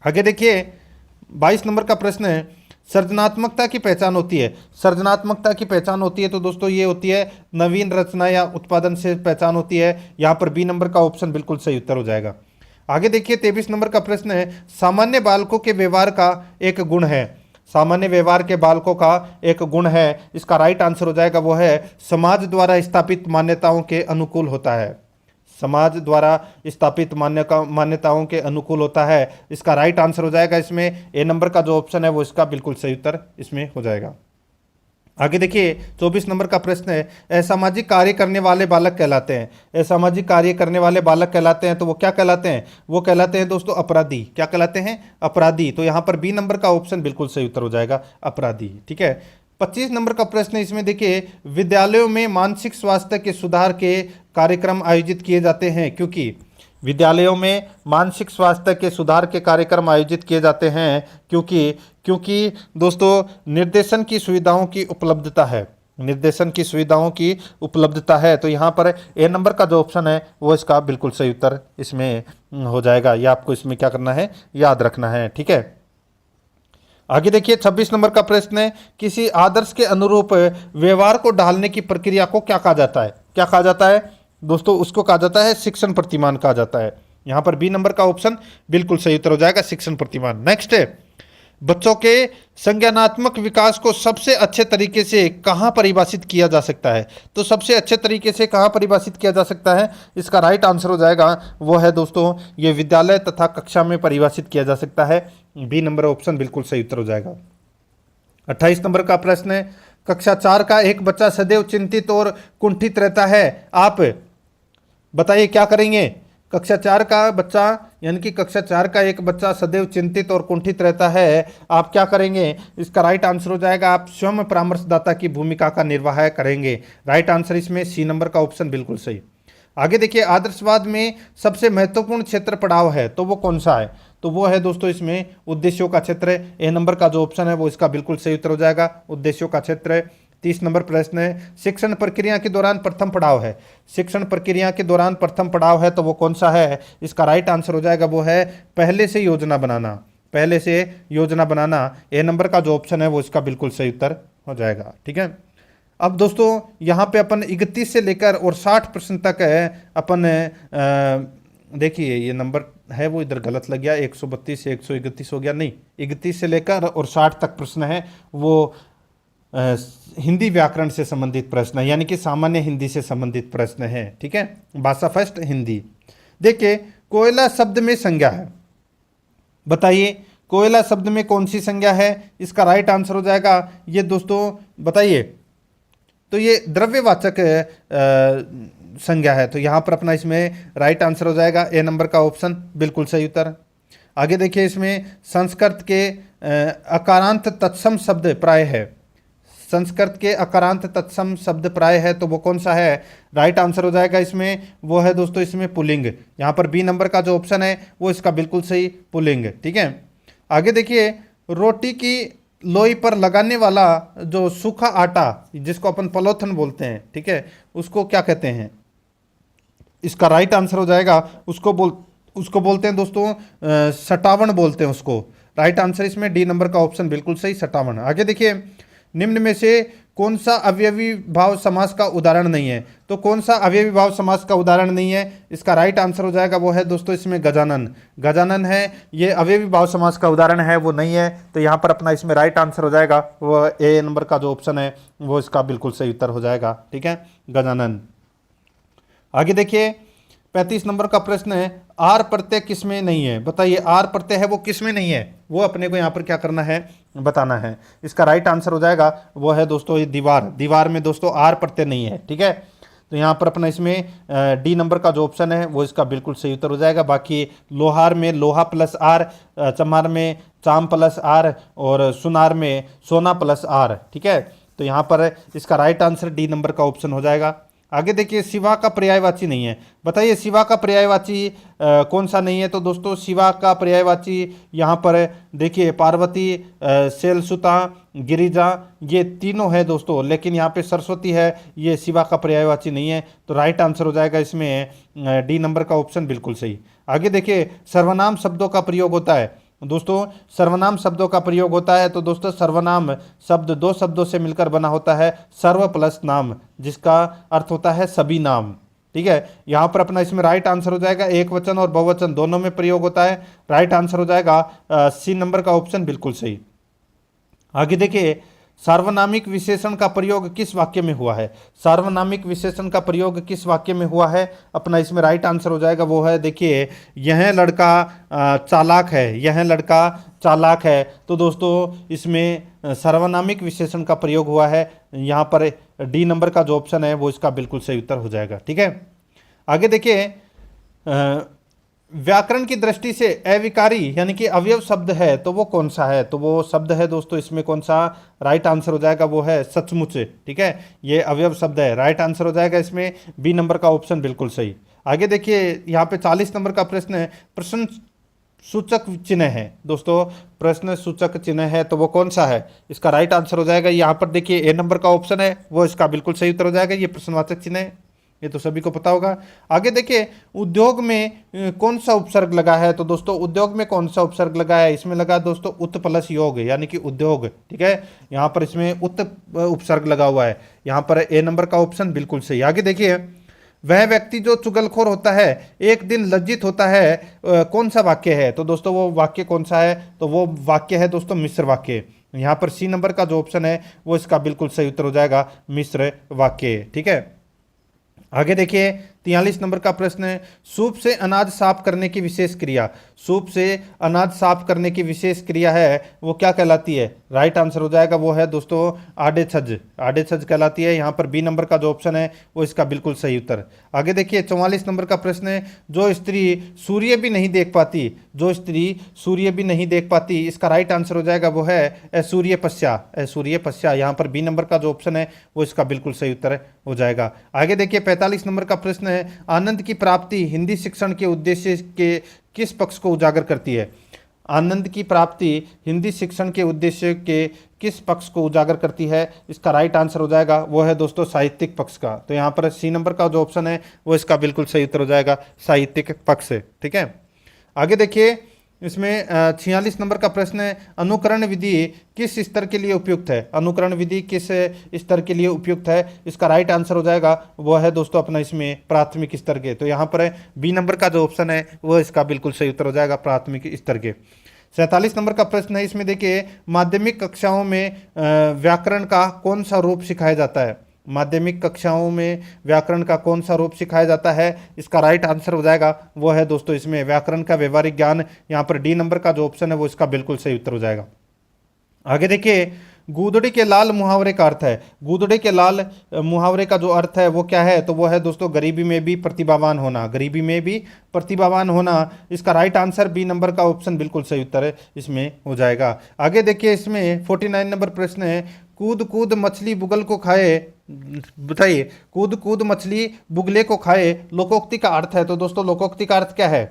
आगे देखिए 22 नंबर का प्रश्न है, सृजनात्मकता की पहचान होती है। सृजनात्मकता की पहचान होती है तो दोस्तों ये होती है नवीन रचना या उत्पादन से पहचान होती है। यहाँ पर बी नंबर का ऑप्शन बिल्कुल सही उत्तर हो जाएगा। आगे देखिए 23 नंबर का प्रश्न है, सामान्य बालकों के व्यवहार का एक गुण है। सामान्य व्यवहार के बालकों का एक गुण है, इसका राइट आंसर हो जाएगा वो है समाज द्वारा स्थापित मान्यताओं के अनुकूल होता है। समाज द्वारा स्थापित मान्यताओं के अनुकूल होता है, इसका राइट आंसर हो जाएगा इसमें ए नंबर का जो ऑप्शन है वो इसका बिल्कुल सही उत्तर इसमें हो जाएगा। आगे देखिए 24 नंबर का प्रश्न है, असामाजिक कार्य करने वाले बालक कहलाते हैं। असामाजिक कार्य करने वाले बालक कहलाते हैं तो वो क्या कहलाते हैं? वो कहलाते हैं दोस्तों अपराधी। क्या कहलाते हैं? अपराधी। तो यहाँ पर बी नंबर का ऑप्शन बिल्कुल सही उत्तर हो जाएगा अपराधी। ठीक है, 25 नंबर का प्रश्न है। इसमें देखिए विद्यालयों में मानसिक स्वास्थ्य के सुधार के कार्यक्रम आयोजित किए जाते हैं क्योंकि विद्यालयों में मानसिक स्वास्थ्य के सुधार के कार्यक्रम आयोजित किए जाते हैं क्योंकि दोस्तों निर्देशन की सुविधाओं की उपलब्धता है। निर्देशन की सुविधाओं की उपलब्धता है। तो यहाँ पर ए नंबर का जो ऑप्शन है वो इसका बिल्कुल सही उत्तर इसमें हो जाएगा। ये आपको इसमें क्या करना है, याद रखना है। ठीक है, आगे देखिए 26 नंबर का प्रश्न है, किसी आदर्श के अनुरूप व्यवहार को ढालने की प्रक्रिया को क्या कहा जाता है? क्या कहा जाता है दोस्तों? उसको कहा जाता है शिक्षण प्रतिमान कहा जाता है। यहाँ पर बी नंबर का ऑप्शन बिल्कुल सही उत्तर हो जाएगा शिक्षण प्रतिमान। नेक्स्ट है, बच्चों के संज्ञानात्मक विकास को सबसे अच्छे तरीके से कहाँ परिभाषित किया जा सकता है? तो सबसे अच्छे तरीके से कहाँ परिभाषित किया जा सकता है? इसका राइट आंसर हो जाएगा वो है दोस्तों ये विद्यालय तथा कक्षा में परिभाषित किया जा सकता है। बी नंबर ऑप्शन बिल्कुल सही उत्तर हो जाएगा। 28 नंबर का प्रश्न है, कक्षा 4 का एक बच्चा सदैव चिंतित और कुंठित रहता है, आप बताइए क्या करेंगे? कक्षा 4 का बच्चा यानी कि कक्षा 4 का एक बच्चा सदैव चिंतित और कुंठित रहता है, आप क्या करेंगे? इसका राइट आंसर हो जाएगा आप स्वयं परामर्शदाता की भूमिका का निर्वाह करेंगे। राइट आंसर इसमें सी नंबर का ऑप्शन बिल्कुल सही। आगे देखिए आदर्शवाद में सबसे महत्वपूर्ण क्षेत्र पड़ाव है तो वो कौन सा है? तो वो है दोस्तों इसमें उद्देश्यों का क्षेत्र। ए नंबर का जो ऑप्शन है वो इसका बिल्कुल सही उत्तर हो जाएगा उद्देश्यों का क्षेत्र। 30 नंबर प्रश्न है, शिक्षण प्रक्रिया के दौरान प्रथम पड़ाव है। शिक्षण प्रक्रिया के दौरान प्रथम पड़ाव है तो वो कौन सा है? इसका राइट आंसर हो जाएगा वो है पहले से योजना बनाना। पहले से योजना बनाना। ए नंबर का जो ऑप्शन है वो इसका बिल्कुल सही उत्तर हो जाएगा। ठीक है, अब दोस्तों यहाँ पे अपन 31 से लेकर और 60 प्रश्न तक है अपन देखिए ये नंबर है वो इधर गलत लग गया, 132 से 131 हो गया, नहीं 31 से लेकर और 60 तक प्रश्न है वो हिंदी व्याकरण से संबंधित प्रश्न है, यानी कि सामान्य हिंदी से संबंधित प्रश्न है। ठीक है, भाषा फर्स्ट हिंदी। देखिए कोयला शब्द में संज्ञा है, बताइए कोयला शब्द में कौन सी संज्ञा है? इसका राइट आंसर हो जाएगा ये दोस्तों बताइए, तो ये द्रव्यवाचक संज्ञा है। तो यहाँ पर अपना इसमें राइट आंसर हो जाएगा ए नंबर का ऑप्शन बिल्कुल सही उत्तर। आगे देखिए इसमें संस्कृत के अकारांत तत्सम शब्द प्राय है। संस्कृत के अकारांत तत्सम शब्द प्राय है तो वो कौन सा है? राइट आंसर हो जाएगा इसमें वो है दोस्तों इसमें पुल्लिंग। यहाँ पर बी नंबर का जो ऑप्शन है वो इसका बिल्कुल सही पुल्लिंग। ठीक है, आगे देखिए रोटी की लोई पर लगाने वाला जो सूखा आटा जिसको अपन पलोथन बोलते हैं, ठीक है, उसको क्या कहते हैं? इसका राइट आंसर हो जाएगा उसको बोलते हैं दोस्तों सटावन बोलते हैं उसको। राइट आंसर इसमें डी नंबर का ऑप्शन बिल्कुल सही 57। आगे देखिए, निम्न में से कौन सा अवयवी भाव समास का उदाहरण नहीं है? तो कौन सा अवयवी भाव समास का उदाहरण नहीं है? इसका राइट आंसर हो जाएगा वो है दोस्तों इसमें गजानन। गजानन है ये अवयवी भाव समास का उदाहरण है, वो नहीं है। तो यहाँ पर अपना इसमें राइट आंसर हो जाएगा वो ए नंबर का जो ऑप्शन है वो इसका बिल्कुल सही उत्तर हो जाएगा। ठीक है, गजानन। आगे देखिए 35 नंबर का प्रश्न है, आर प्रत्यय किसमें नहीं है? बताइए, आर प्रत्यय है वो किसमें नहीं है? वो अपने को यहाँ पर क्या करना है, बताना है। इसका राइट आंसर हो जाएगा वो है दोस्तों ये दीवार। दीवार में दोस्तों आर प्रत्यय नहीं है। ठीक है, तो यहाँ पर अपना इसमें डी नंबर का जो ऑप्शन है वो इसका बिल्कुल सही उत्तर हो जाएगा। बाकी लोहार में लोहा प्लस आर, चमार में चाम प्लस आर, और सुनार में सोना प्लस आर। ठीक है, तो यहाँ पर इसका राइट आंसर डी नंबर का ऑप्शन हो जाएगा। आगे देखिए, शिवा का पर्यायवाची नहीं है। बताइए शिवा का पर्यायवाची कौन सा नहीं है? तो दोस्तों शिवा का पर्यायवाची यहाँ पर देखिए पार्वती, शैलसुता, गिरिजा, ये तीनों है दोस्तों, लेकिन यहाँ पे सरस्वती है, ये शिवा का पर्यायवाची नहीं है। तो राइट आंसर हो जाएगा इसमें डी नंबर का ऑप्शन बिल्कुल सही। आगे देखिए, सर्वनाम शब्दों का प्रयोग होता है। दोस्तों सर्वनाम शब्दों का प्रयोग होता है, तो दोस्तों सर्वनाम शब्द दो शब्दों से मिलकर बना होता है, सर्व प्लस नाम, जिसका अर्थ होता है सभी नाम। ठीक है, यहाँ पर अपना इसमें राइट आंसर हो जाएगा एक वचन और बहुवचन दोनों में प्रयोग होता है। राइट आंसर हो जाएगा सी नंबर का ऑप्शन बिल्कुल सही। आगे देखिए, सार्वनामिक विशेषण का प्रयोग किस वाक्य में हुआ है? सार्वनामिक विशेषण का प्रयोग किस वाक्य में हुआ है? अपना इसमें राइट आंसर हो जाएगा वो है देखिए, यह लड़का चालाक है, यह लड़का चालाक है। तो दोस्तों इसमें सार्वनामिक विशेषण का प्रयोग हुआ है। यहाँ पर डी नंबर का जो ऑप्शन है वो इसका बिल्कुल सही उत्तर हो जाएगा। ठीक है, आगे देखिए, व्याकरण की दृष्टि से अविकारी यानी कि अवयव शब्द है तो वो कौन सा है? तो वो शब्द है दोस्तों इसमें कौन सा? राइट आंसर हो जाएगा वो है सचमुच। ठीक है, ये अवयव शब्द है। राइट आंसर हो जाएगा इसमें बी नंबर का ऑप्शन बिल्कुल सही। आगे देखिए, यहाँ पे 40 नंबर का प्रश्न है, प्रश्न सूचक चिन्ह है। दोस्तों प्रश्न सूचक चिन्ह है तो वो कौन सा है? इसका राइट आंसर हो जाएगा, यहाँ पर देखिए ए नंबर का ऑप्शन है वो इसका बिल्कुल सही उत्तर हो जाएगा। ये प्रश्नवाचक चिन्ह है, ये तो सभी को पता होगा। आगे देखिए, उद्योग में कौन सा उपसर्ग लगा है? तो दोस्तों उद्योग में कौन सा उपसर्ग लगा है? इसमें लगा दोस्तों उत प्लस योग यानी कि उद्योग। ठीक है, यहाँ पर इसमें उत उपसर्ग लगा हुआ है। यहाँ पर ए नंबर का ऑप्शन बिल्कुल सही। आगे देखिए, वह व्यक्ति जो चुगलखोर होता है एक दिन लज्जित होता है, कौन सा वाक्य है? तो दोस्तों वो वाक्य कौन सा है? तो वो वाक्य है दोस्तों मिश्र वाक्य। यहाँ पर सी नंबर का जो ऑप्शन है वो इसका बिल्कुल सही उत्तर हो जाएगा, मिश्र वाक्य। ठीक है, आगे देखिए 43 नंबर का प्रश्न है, सूप से अनाज साफ करने की विशेष क्रिया। सूप से अनाज साफ करने की विशेष क्रिया है वो क्या कहलाती है? राइट आंसर हो जाएगा वो है दोस्तों आड़े छज। आड़े छज कहलाती है। यहाँ पर बी नंबर का जो ऑप्शन है वो इसका बिल्कुल सही उत्तर। आगे देखिए 44 नंबर का प्रश्न है, जो स्त्री सूर्य भी नहीं देख पाती, जो स्त्री सूर्य भी नहीं देख पाती, इसका राइट आंसर हो जाएगा वो है असूर्यपस्या। असूर्यपस्या, यहाँ पर बी नंबर का जो ऑप्शन है वो इसका बिल्कुल सही उत्तर हो जाएगा। आगे देखिए 45 नंबर का प्रश्न है, आनंद की प्राप्ति हिंदी शिक्षण के उद्देश्य के किस पक्ष को उजागर करती है? आनंद की प्राप्ति हिंदी शिक्षण के उद्देश्य के किस पक्ष को उजागर करती है? इसका राइट आंसर हो जाएगा वो है दोस्तों साहित्यिक पक्ष का। तो यहाँ पर सी नंबर का जो ऑप्शन है वो इसका बिल्कुल सही उत्तर हो जाएगा, साहित्यिक पक्ष। ठीक है, आगे देखिए इसमें 46 नंबर का प्रश्न है, अनुकरण विधि किस स्तर के लिए उपयुक्त है? अनुकरण विधि किस स्तर के लिए उपयुक्त है? इसका राइट आंसर हो जाएगा वो है दोस्तों अपना इसमें प्राथमिक स्तर के। तो यहाँ पर बी नंबर का जो ऑप्शन है वो इसका बिल्कुल सही उत्तर हो जाएगा, प्राथमिक स्तर के। 47 नंबर का प्रश्न है, इसमें देखिए माध्यमिक कक्षाओं में व्याकरण का कौन सा रूप सिखाया जाता है? माध्यमिक कक्षाओं में व्याकरण का कौन सा रूप सिखाया जाता है? इसका राइट आंसर हो जाएगा वो है दोस्तों इसमें व्याकरण का व्यवहारिक ज्ञान। यहाँ पर डी नंबर का जो ऑप्शन है वो इसका बिल्कुल सही उत्तर हो जाएगा। आगे देखिए, गूदड़ी के लाल मुहावरे का अर्थ है। गूदड़ी के लाल मुहावरे का जो अर्थ है वो क्या है? तो वो है दोस्तों गरीबी में भी प्रतिभावान होना। गरीबी में भी प्रतिभावान होना, इसका राइट आंसर बी नंबर का ऑप्शन बिल्कुल सही उत्तर है इसमें हो जाएगा। आगे देखिए इसमें 49 नंबर प्रश्न है, कूद कूद मछली बुगल को खाए। बताइए, कूद कूद मछली बुगले को खाए लोकोक्ति का अर्थ है। तो दोस्तों लोकोक्ति का अर्थ क्या है?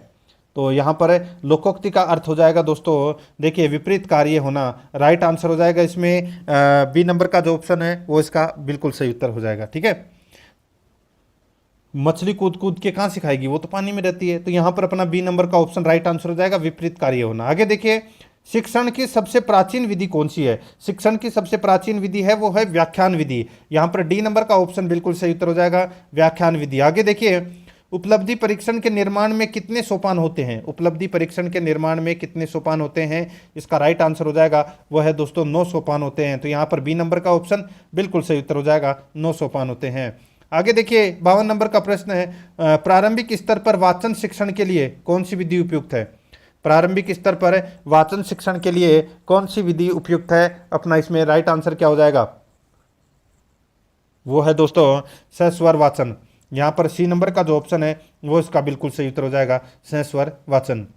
तो यहाँ पर लोकोक्ति का अर्थ हो जाएगा दोस्तों देखिए विपरीत कार्य होना। राइट आंसर हो जाएगा इसमें बी नंबर का जो ऑप्शन है वो इसका बिल्कुल सही उत्तर हो जाएगा। ठीक है, मछली कूद कूद के कहाँ सिखाएगी, वो तो पानी में रहती है। तो यहाँ पर अपना बी नंबर का ऑप्शन राइट आंसर हो जाएगा, विपरीत कार्य होना। आगे देखिए शिक्षण की सबसे प्राचीन विधि कौन सी है? शिक्षण की सबसे प्राचीन विधि है वो है व्याख्यान विधि। यहां पर डी नंबर का ऑप्शन बिल्कुल सही उत्तर हो जाएगा, व्याख्यान विधि। आगे देखिए, उपलब्धि परीक्षण के निर्माण में कितने सोपान होते हैं? उपलब्धि परीक्षण के निर्माण में कितने सोपान होते हैं? इसका राइट आंसर हो जाएगा वो है दोस्तों 9 सोपान होते हैं। तो यहाँ पर बी नंबर का ऑप्शन बिल्कुल सही उत्तर हो जाएगा, 9 सोपान होते हैं। आगे देखिए 52 नंबर का प्रश्न है, प्रारंभिक स्तर पर वाचन शिक्षण के लिए कौन सी विधि उपयुक्त है? प्रारंभिक स्तर पर वाचन शिक्षण के लिए कौन सी विधि उपयुक्त है? अपना इसमें राइट आंसर क्या हो जाएगा? वो है दोस्तों सस्वर वाचन। यहाँ पर सी नंबर का जो ऑप्शन है वो इसका बिल्कुल सही उत्तर हो जाएगा, सस्वर वाचन।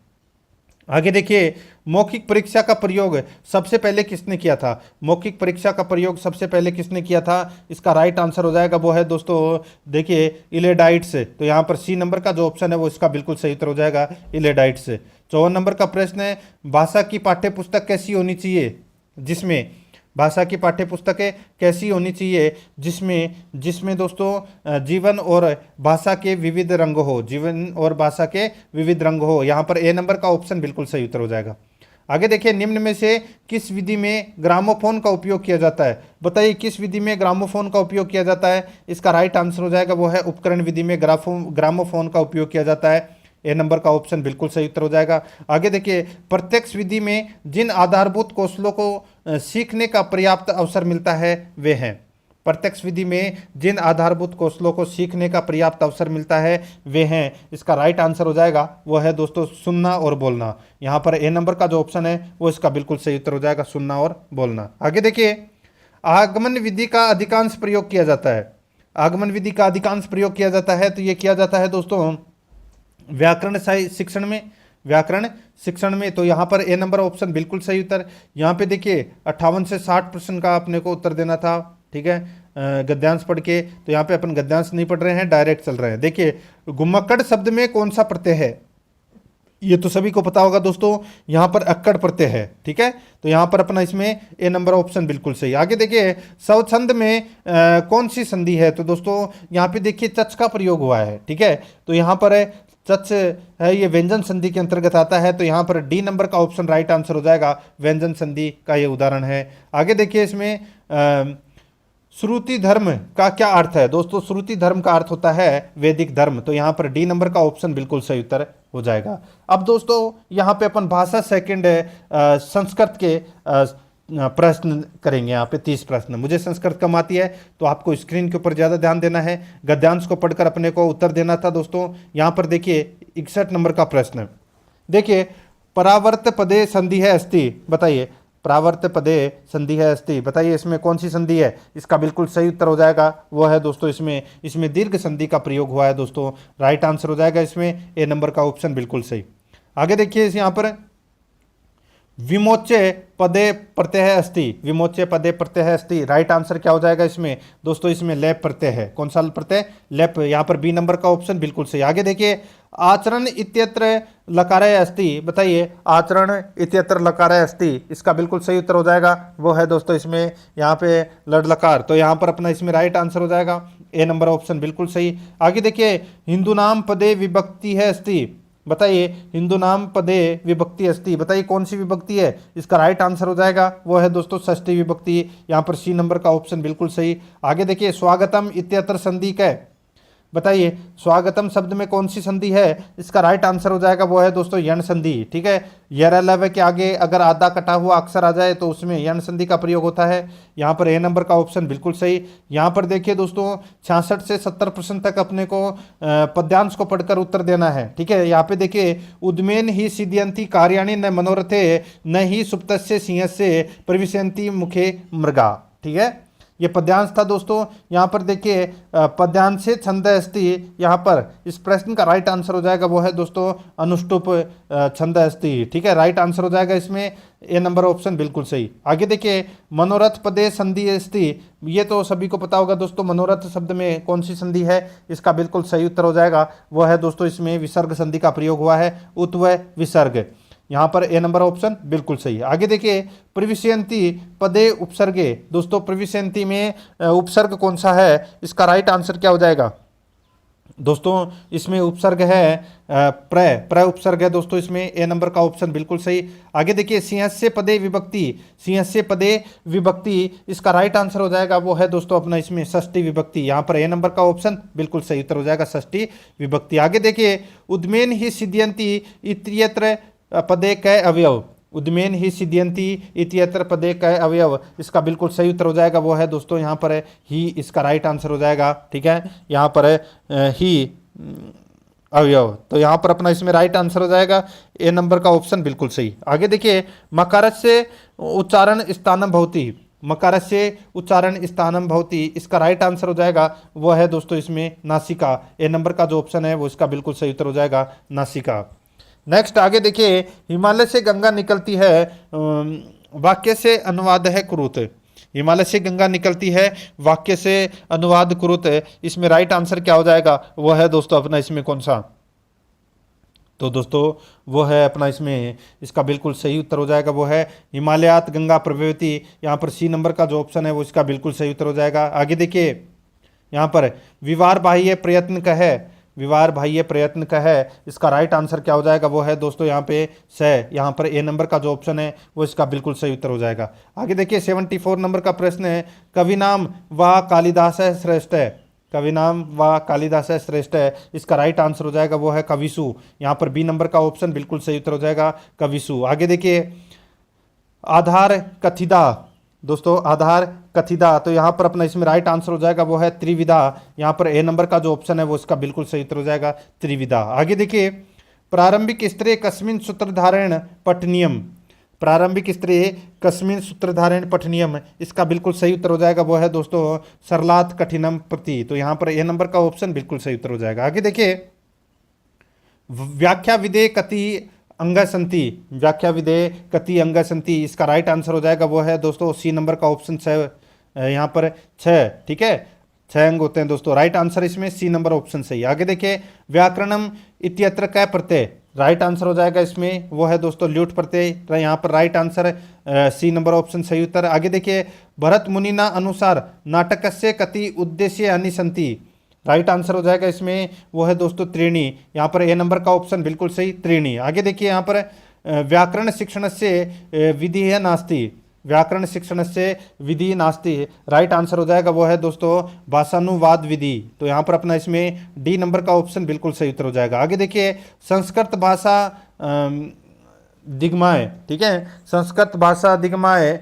आगे देखिए, मौखिक परीक्षा का प्रयोग सबसे पहले किसने किया था? मौखिक परीक्षा का प्रयोग सबसे पहले किसने किया था? इसका राइट आंसर हो जाएगा वो है दोस्तों देखिए इलेडाइट्स। तो यहाँ पर सी नंबर का जो ऑप्शन है वो इसका बिल्कुल सही उत्तर हो जाएगा, इलेडाइट्स। 54 नंबर का प्रश्न है, भाषा की पाठ्य पुस्तक कैसी होनी चाहिए जिसमें भाषा की पाठ्य पुस्तकें कैसी होनी चाहिए जिसमें दोस्तों जीवन और भाषा के विविध रंग हो, जीवन और भाषा के विविध रंग हो। यहाँ पर ए नंबर का ऑप्शन बिल्कुल सही उत्तर हो जाएगा। आगे देखिए, निम्न में से किस विधि में ग्रामोफोन का उपयोग किया जाता है? बताइए किस विधि में ग्रामोफोन का उपयोग किया जाता है? इसका राइट आंसर हो जाएगा वो है उपकरण विधि में ग्रामोफोन का उपयोग किया जाता है। ए नंबर का ऑप्शन बिल्कुल सही उत्तर हो जाएगा। आगे देखिए, प्रत्यक्ष विधि में जिन आधारभूत कौशलों को सीखने का पर्याप्त अवसर मिलता है वे हैं। प्रत्यक्ष विधि में जिन आधारभूत कौशलों को सीखने का पर्याप्त अवसर मिलता है वे हैं। इसका राइट आंसर हो जाएगा वो है दोस्तों सुनना और बोलना। यहाँ पर ए नंबर का जो ऑप्शन है वो इसका बिल्कुल सही उत्तर हो जाएगा, सुनना और बोलना। आगे देखिए, आगमन विधि का अधिकांश प्रयोग किया जाता है। आगमन विधि का अधिकांश प्रयोग किया जाता है तो ये किया जाता है दोस्तों व्याकरण शिक्षण में, व्याकरण शिक्षण में। तो यहाँ पर ए नंबर ऑप्शन बिल्कुल सही उत्तर। यहाँ पे देखिए 58 से 60 प्रश्न का अपने को उत्तर देना था, ठीक है, गद्यांश पढ़ के। तो यहाँ पे अपन गद्यांश नहीं पढ़ रहे हैं, डायरेक्ट चल रहे हैं। देखिए, गुम्मक्कड़ शब्द में कौन सा प्रत्यय है? ये तो सभी को पता होगा दोस्तों, यहाँ पर अक्कड़ प्रत्यय है, ठीक है। तो यहाँ पर अपना इसमें ए नंबर ऑप्शन बिल्कुल सही। आगे देखिए, स्वछंद में कौन सी संधि है? तो दोस्तों यहाँ पे देखिए चच का प्रयोग हुआ है, ठीक है। तो यहाँ पर चच है, ये व्यंजन संधि के अंतर्गत आता है। तो यहाँ पर डी नंबर का ऑप्शन राइट आंसर हो जाएगा, व्यंजन संधि का ये उदाहरण है। आगे देखिए, इसमें श्रुति धर्म का क्या अर्थ है? दोस्तों श्रुति धर्म का अर्थ होता है वैदिक धर्म। तो यहाँ पर डी नंबर का ऑप्शन बिल्कुल सही उत्तर हो जाएगा। अब दोस्तों यहाँ पे अपन भाषा सेकंड संस्कृत के प्रश्न करेंगे। यहाँ पे 30 प्रश्न। मुझे संस्कृत कम आती है तो आपको स्क्रीन के ऊपर ज़्यादा ध्यान देना है, गद्यांश को पढ़कर अपने को उत्तर देना था दोस्तों। यहाँ पर देखिए 61 नंबर का प्रश्न, देखिए परावर्त पदे संधि है अस्ति, बताइए परावर्त पदे संधि है अस्ति, बताइए इसमें कौन सी संधि है? इसका बिल्कुल सही उत्तर हो जाएगा वो है दोस्तों इसमें दीर्घ संधि का प्रयोग हुआ है दोस्तों। राइट आंसर हो जाएगा इसमें ए नंबर का ऑप्शन बिल्कुल सही। आगे देखिए, इस यहाँ पर विमोच्य पदे प्रत्यय अस्ति, विमोच्य पदे प्रत्यय अस्ति, राइट आंसर क्या हो जाएगा इसमें? दोस्तों इसमें लेप प्रत्यय है। कौन सा प्रत्यय? लेप। यहाँ पर बी नंबर का ऑप्शन बिल्कुल सही। आगे देखिए, आचरण इत्यत्र लकाराय अस्ति, बताइए आचरण इत्यत्र लकाराय अस्ति, इसका बिल्कुल सही उत्तर हो जाएगा वो है दोस्तों इसमें यहाँ पे लड लकार। तो यहाँ पर अपना इसमें राइट आंसर हो जाएगा ए नंबर ऑप्शन बिल्कुल सही। आगे देखिए, हिंदू नाम पदे विभक्ति है अस्ति, बताइए हिंदू नाम पदे विभक्ति अस्ति, बताइए कौन सी विभक्ति है? इसका राइट आंसर हो जाएगा वो है दोस्तों षष्ठी विभक्ति। यहाँ पर सी नंबर का ऑप्शन बिल्कुल सही। आगे देखिए, स्वागतम इत्यत्र संधि का, बताइए स्वागतम शब्द में कौन सी संधि है? इसका राइट आंसर हो जाएगा वो है दोस्तों यण संधि, ठीक है। यरलव के आगे अगर आधा कटा हुआ अक्षर आ जाए तो उसमें यण संधि का प्रयोग होता है। यहाँ पर ए नंबर का ऑप्शन बिल्कुल सही। यहाँ पर देखिए दोस्तों 66 से 70% तक अपने को पद्यांश को पढ़कर उत्तर देना है, ठीक है। यहाँ पे देखिए, उद्मेन ही सिद्ध्यंती कार्याणि न मनोरथे न ही सुप्तस्य सिंहस्य प्रविशन्ति मुखे मृगा, ठीक है। ये पद्यांश था दोस्तों। यहाँ पर देखिए पद्यांशे छंद अस्ति, यहाँ पर इस प्रश्न का राइट आंसर हो जाएगा वो है दोस्तों अनुष्टुप छंद अस्ति, ठीक है। राइट आंसर हो जाएगा इसमें ए नंबर ऑप्शन बिल्कुल सही। आगे देखिए, मनोरथ पदे संधि अस्ति, ये तो सभी को पता होगा दोस्तों मनोरथ शब्द में कौन सी संधि है? इसका बिल्कुल सही उत्तर हो जाएगा वो है दोस्तों इसमें विसर्ग संधि का प्रयोग हुआ है, उत व विसर्ग। यहाँ पर ए नंबर ऑप्शन बिल्कुल सही। आगे देखिए, प्रविशयन्ति पदे उपसर्गे, दोस्तों प्रविशयन्ति में उपसर्ग कौन सा है? इसका राइट आंसर क्या हो जाएगा? दोस्तों इसमें उपसर्ग है प्रय, प्रय उपसर्ग है दोस्तों इसमें, ए नंबर का ऑप्शन बिल्कुल सही। आगे देखिए सिंहस्य पदे विभक्ति, सिंहस्य पदे विभक्ति, इसका राइट आंसर हो जाएगा वो है दोस्तों अपना इसमें षष्ठी विभक्ति, यहाँ पर ए नंबर का ऑप्शन बिल्कुल सही उत्तर हो जाएगा षष्ठी विभक्ति। आगे देखिए उद्मेन ही सिद्ध्यंति इत्यत्र पदे कै अवयव, उद्मेन ही सिद्ध्यंति इत्यत्र पदे कै अवयव, इसका बिल्कुल सही उत्तर हो जाएगा वो है दोस्तों यहाँ पर है ही, इसका राइट आंसर हो जाएगा। ठीक है, यहाँ पर है ही अवयव, तो यहाँ पर अपना इसमें राइट आंसर हो जाएगा ए नंबर का ऑप्शन बिल्कुल सही। आगे देखिए मकारस्य उच्चारण स्थानम भवति, मकारस्य उच्चारण स्थानम भवति, इसका राइट आंसर हो जाएगा वो है दोस्तों इसमें नासिका, ए नंबर का जो ऑप्शन है वो इसका बिल्कुल सही उत्तर हो जाएगा नासिका। नेक्स्ट आगे देखिए हिमालय से गंगा निकलती है, वाक्य से अनुवाद है कुरुत, हिमालय से गंगा निकलती है वाक्य से अनुवाद कुरुत, इसमें राइट आंसर क्या हो जाएगा वो है दोस्तों अपना इसमें कौन सा, तो दोस्तों वो है अपना इसमें इसका बिल्कुल सही उत्तर हो जाएगा वो है हिमालयात गंगा प्रभवती, यहाँ पर सी नंबर का जो ऑप्शन है वो इसका बिल्कुल सही उत्तर हो जाएगा। आगे देखिए यहाँ पर विवार बाह्य प्रयत्न का है, विवार बाह्य प्रयत्न का है, इसका राइट आंसर क्या हो जाएगा वो है दोस्तों यहाँ पे स, यहाँ पर ए नंबर का जो ऑप्शन है वो इसका बिल्कुल सही उत्तर हो जाएगा। आगे देखिए 74 नंबर का प्रश्न है कवि नाम व कालिदास है श्रेष्ठ है, कवि नाम व कालिदास है श्रेष्ठ है, इसका राइट आंसर हो जाएगा वो है कविसु, यहाँ पर बी नंबर का ऑप्शन बिल्कुल सही उत्तर हो जाएगा कविसु। आगे देखिए आधार कथिता, दोस्तों आधार कथिता, तो यहाँ पर अपना इसमें राइट आंसर हो जाएगा वो है त्रिविधा, यहाँ पर ए नंबर का जो ऑप्शन है वो इसका बिल्कुल सही उत्तर हो जाएगा त्रिविधा। आगे देखिए प्रारंभिक स्त्रीय कस्मिन सूत्रधारेण पठनीयम, प्रारंभिक स्त्रीय कस्मिन सूत्रधारेण पठनीयम, इसका बिल्कुल सही उत्तर हो जाएगा वो है दोस्तों सरलात कठिनम प्रति, तो यहाँ पर ए नंबर का ऑप्शन बिल्कुल सही उत्तर हो जाएगा। आगे देखिए व्याख्या विधेय कति अंग संति, व्याख्या विधेय कति अंग संति, इसका राइट आंसर हो जाएगा वो है दोस्तों सी नंबर का ऑप्शन 6, यहाँ पर 6, ठीक है 6 अंग होते हैं दोस्तों, राइट आंसर इसमें सी नंबर ऑप्शन सही। आगे देखिए व्याकरणम इत्यत्र कै प्रत्यय, राइट आंसर हो जाएगा इसमें वो है दोस्तों ल्यूट प्रत्यय, यहाँ पर right answer C number option सही उत्तर। आगे देखिए भरत मुनिना अनुसार नाटकस्य कति उद्देश्य अनुसंति, राइट आंसर हो जाएगा इसमें वो है दोस्तों त्रीणी, यहाँ पर ए नंबर का ऑप्शन बिल्कुल सही त्रीणी। आगे देखिए यहाँ पर व्याकरण शिक्षण से विधि है नास्ति, व्याकरण शिक्षण से विधि नास्ति, राइट आंसर हो जाएगा वो है दोस्तों भाषानुवाद विधि, तो यहाँ पर अपना इसमें डी नंबर का ऑप्शन बिल्कुल सही उत्तर हो जाएगा। आगे देखिए संस्कृत भाषा दिग्माय, ठीक है संस्कृत भाषा दिग्माय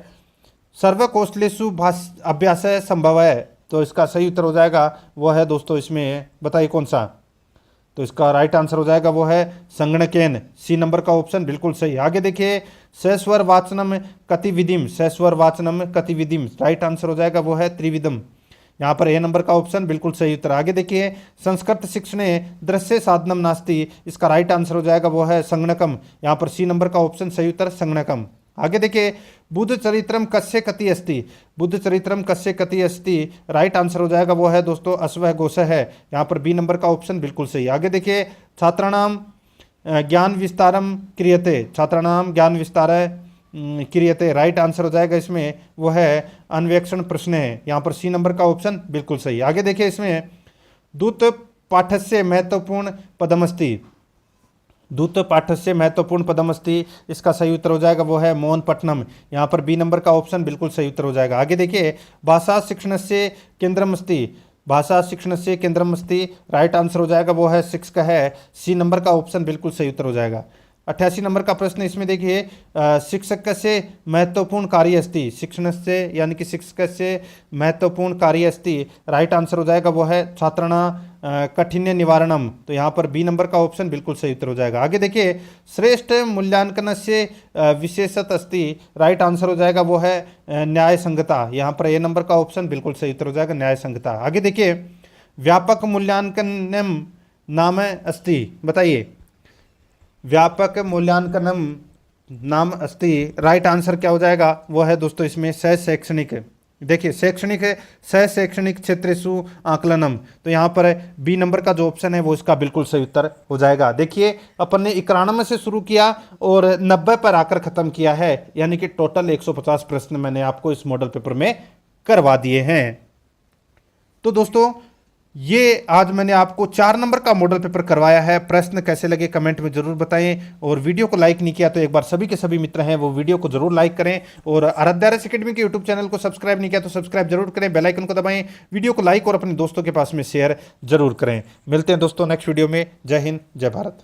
सर्वकौशलेषु अभ्यास संभव है, तो इसका सही उत्तर हो जाएगा वो है दोस्तों इसमें बताइए कौन सा, तो इसका राइट आंसर हो जाएगा वो है संगणकेन, सी नंबर का ऑप्शन बिल्कुल सही। आगे देखिए सस्वर वाचनम कतिविधिम, सस्वर वाचनम कतिविधिम, राइट आंसर हो जाएगा वो है त्रिविधम, यहाँ पर ए नंबर का ऑप्शन बिल्कुल सही उत्तर। आगे देखिए संस्कृत शिक्षणे दृश्य साधनम नास्ति, इसका राइट आंसर हो जाएगा वो है संगणकम, यहाँ पर सी नंबर का ऑप्शन सही उत्तर संगणकम। आगे देखिए बुद्ध चरित्रम कस्य कति अस्ति, बुद्ध चरित्रम कस्य कति अस्ति, राइट आंसर हो जाएगा वो है दोस्तों अश्वः घोष है, यहाँ पर बी नंबर का ऑप्शन बिल्कुल सही। आगे देखिए छात्राणाम ज्ञान विस्तारम क्रियते, छात्राणाम ज्ञान विस्तार क्रियते, राइट आंसर हो जाएगा इसमें वो है अन्वेक्षण प्रश्न है, यहाँ पर सी नंबर का ऑप्शन बिल्कुल सही। आगे देखिए इसमें दूत पाठस्य महत्वपूर्ण पदमस्ति, दूत पाठस्य महत्वपूर्ण पदमस्ति, इसका सही उत्तर हो जाएगा वो है मोहनपट्टनम, यहाँ पर बी नंबर का ऑप्शन बिल्कुल सही उत्तर हो जाएगा। आगे देखिए भाषा शिक्षण से केंद्रमस्ति, भाषा शिक्षण से केंद्रमस्ति, राइट आंसर हो जाएगा वो है शिक्षक है, सी नंबर का ऑप्शन बिल्कुल सही उत्तर हो जाएगा। 88 नंबर का प्रश्न इसमें देखिए शिक्षक से महत्वपूर्ण कार्य अस्ति, शिक्षण से यानी कि शिक्षक से महत्वपूर्ण कार्य अस्ति, राइट आंसर हो जाएगा वो है छात्रणा कठिन्य निवारणम, तो यहाँ पर बी नंबर का ऑप्शन बिल्कुल सही उत्तर हो जाएगा। आगे देखिए श्रेष्ठ मूल्यांकन से विशेषत अस्ति, राइट आंसर हो जाएगा वो है न्याय संगता, यहाँ पर ए नंबर का ऑप्शन बिल्कुल सही उत्तर हो जाएगा न्याय संगता। आगे देखिए व्यापक मूल्यांकनम नाम अस्ति, बताइए व्यापक मूल्यांकनम नाम अस्ति, राइट आंसर क्या हो जाएगा वो है दोस्तों इसमें शैक्षणिक, देखिए शैक्षणिक शैक्षणिक क्षेत्रेषु आकलनम, तो यहाँ पर बी नंबर का जो ऑप्शन है वो इसका बिल्कुल सही उत्तर हो जाएगा। देखिए अपन ने 91 से शुरू किया और 90 पर आकर खत्म किया है, यानी कि टोटल 150 प्रश्न मैंने आपको इस मॉडल पेपर में करवा दिए हैं। तो दोस्तों ये आज मैंने आपको 4 नंबर का मॉडल पेपर करवाया है। प्रश्न कैसे लगे कमेंट में जरूर बताएं, और वीडियो को लाइक नहीं किया तो एक बार सभी के सभी मित्र हैं वो वीडियो को जरूर लाइक करें, और आराध्या आरएस एकेडमी के यूट्यूब चैनल को सब्सक्राइब नहीं किया तो सब्सक्राइब जरूर करें, बेल आइकन को दबाएं, वीडियो को लाइक और अपने दोस्तों के पास में शेयर जरूर करें। मिलते हैं दोस्तों नेक्स्ट वीडियो में। जय हिंद, जय भारत।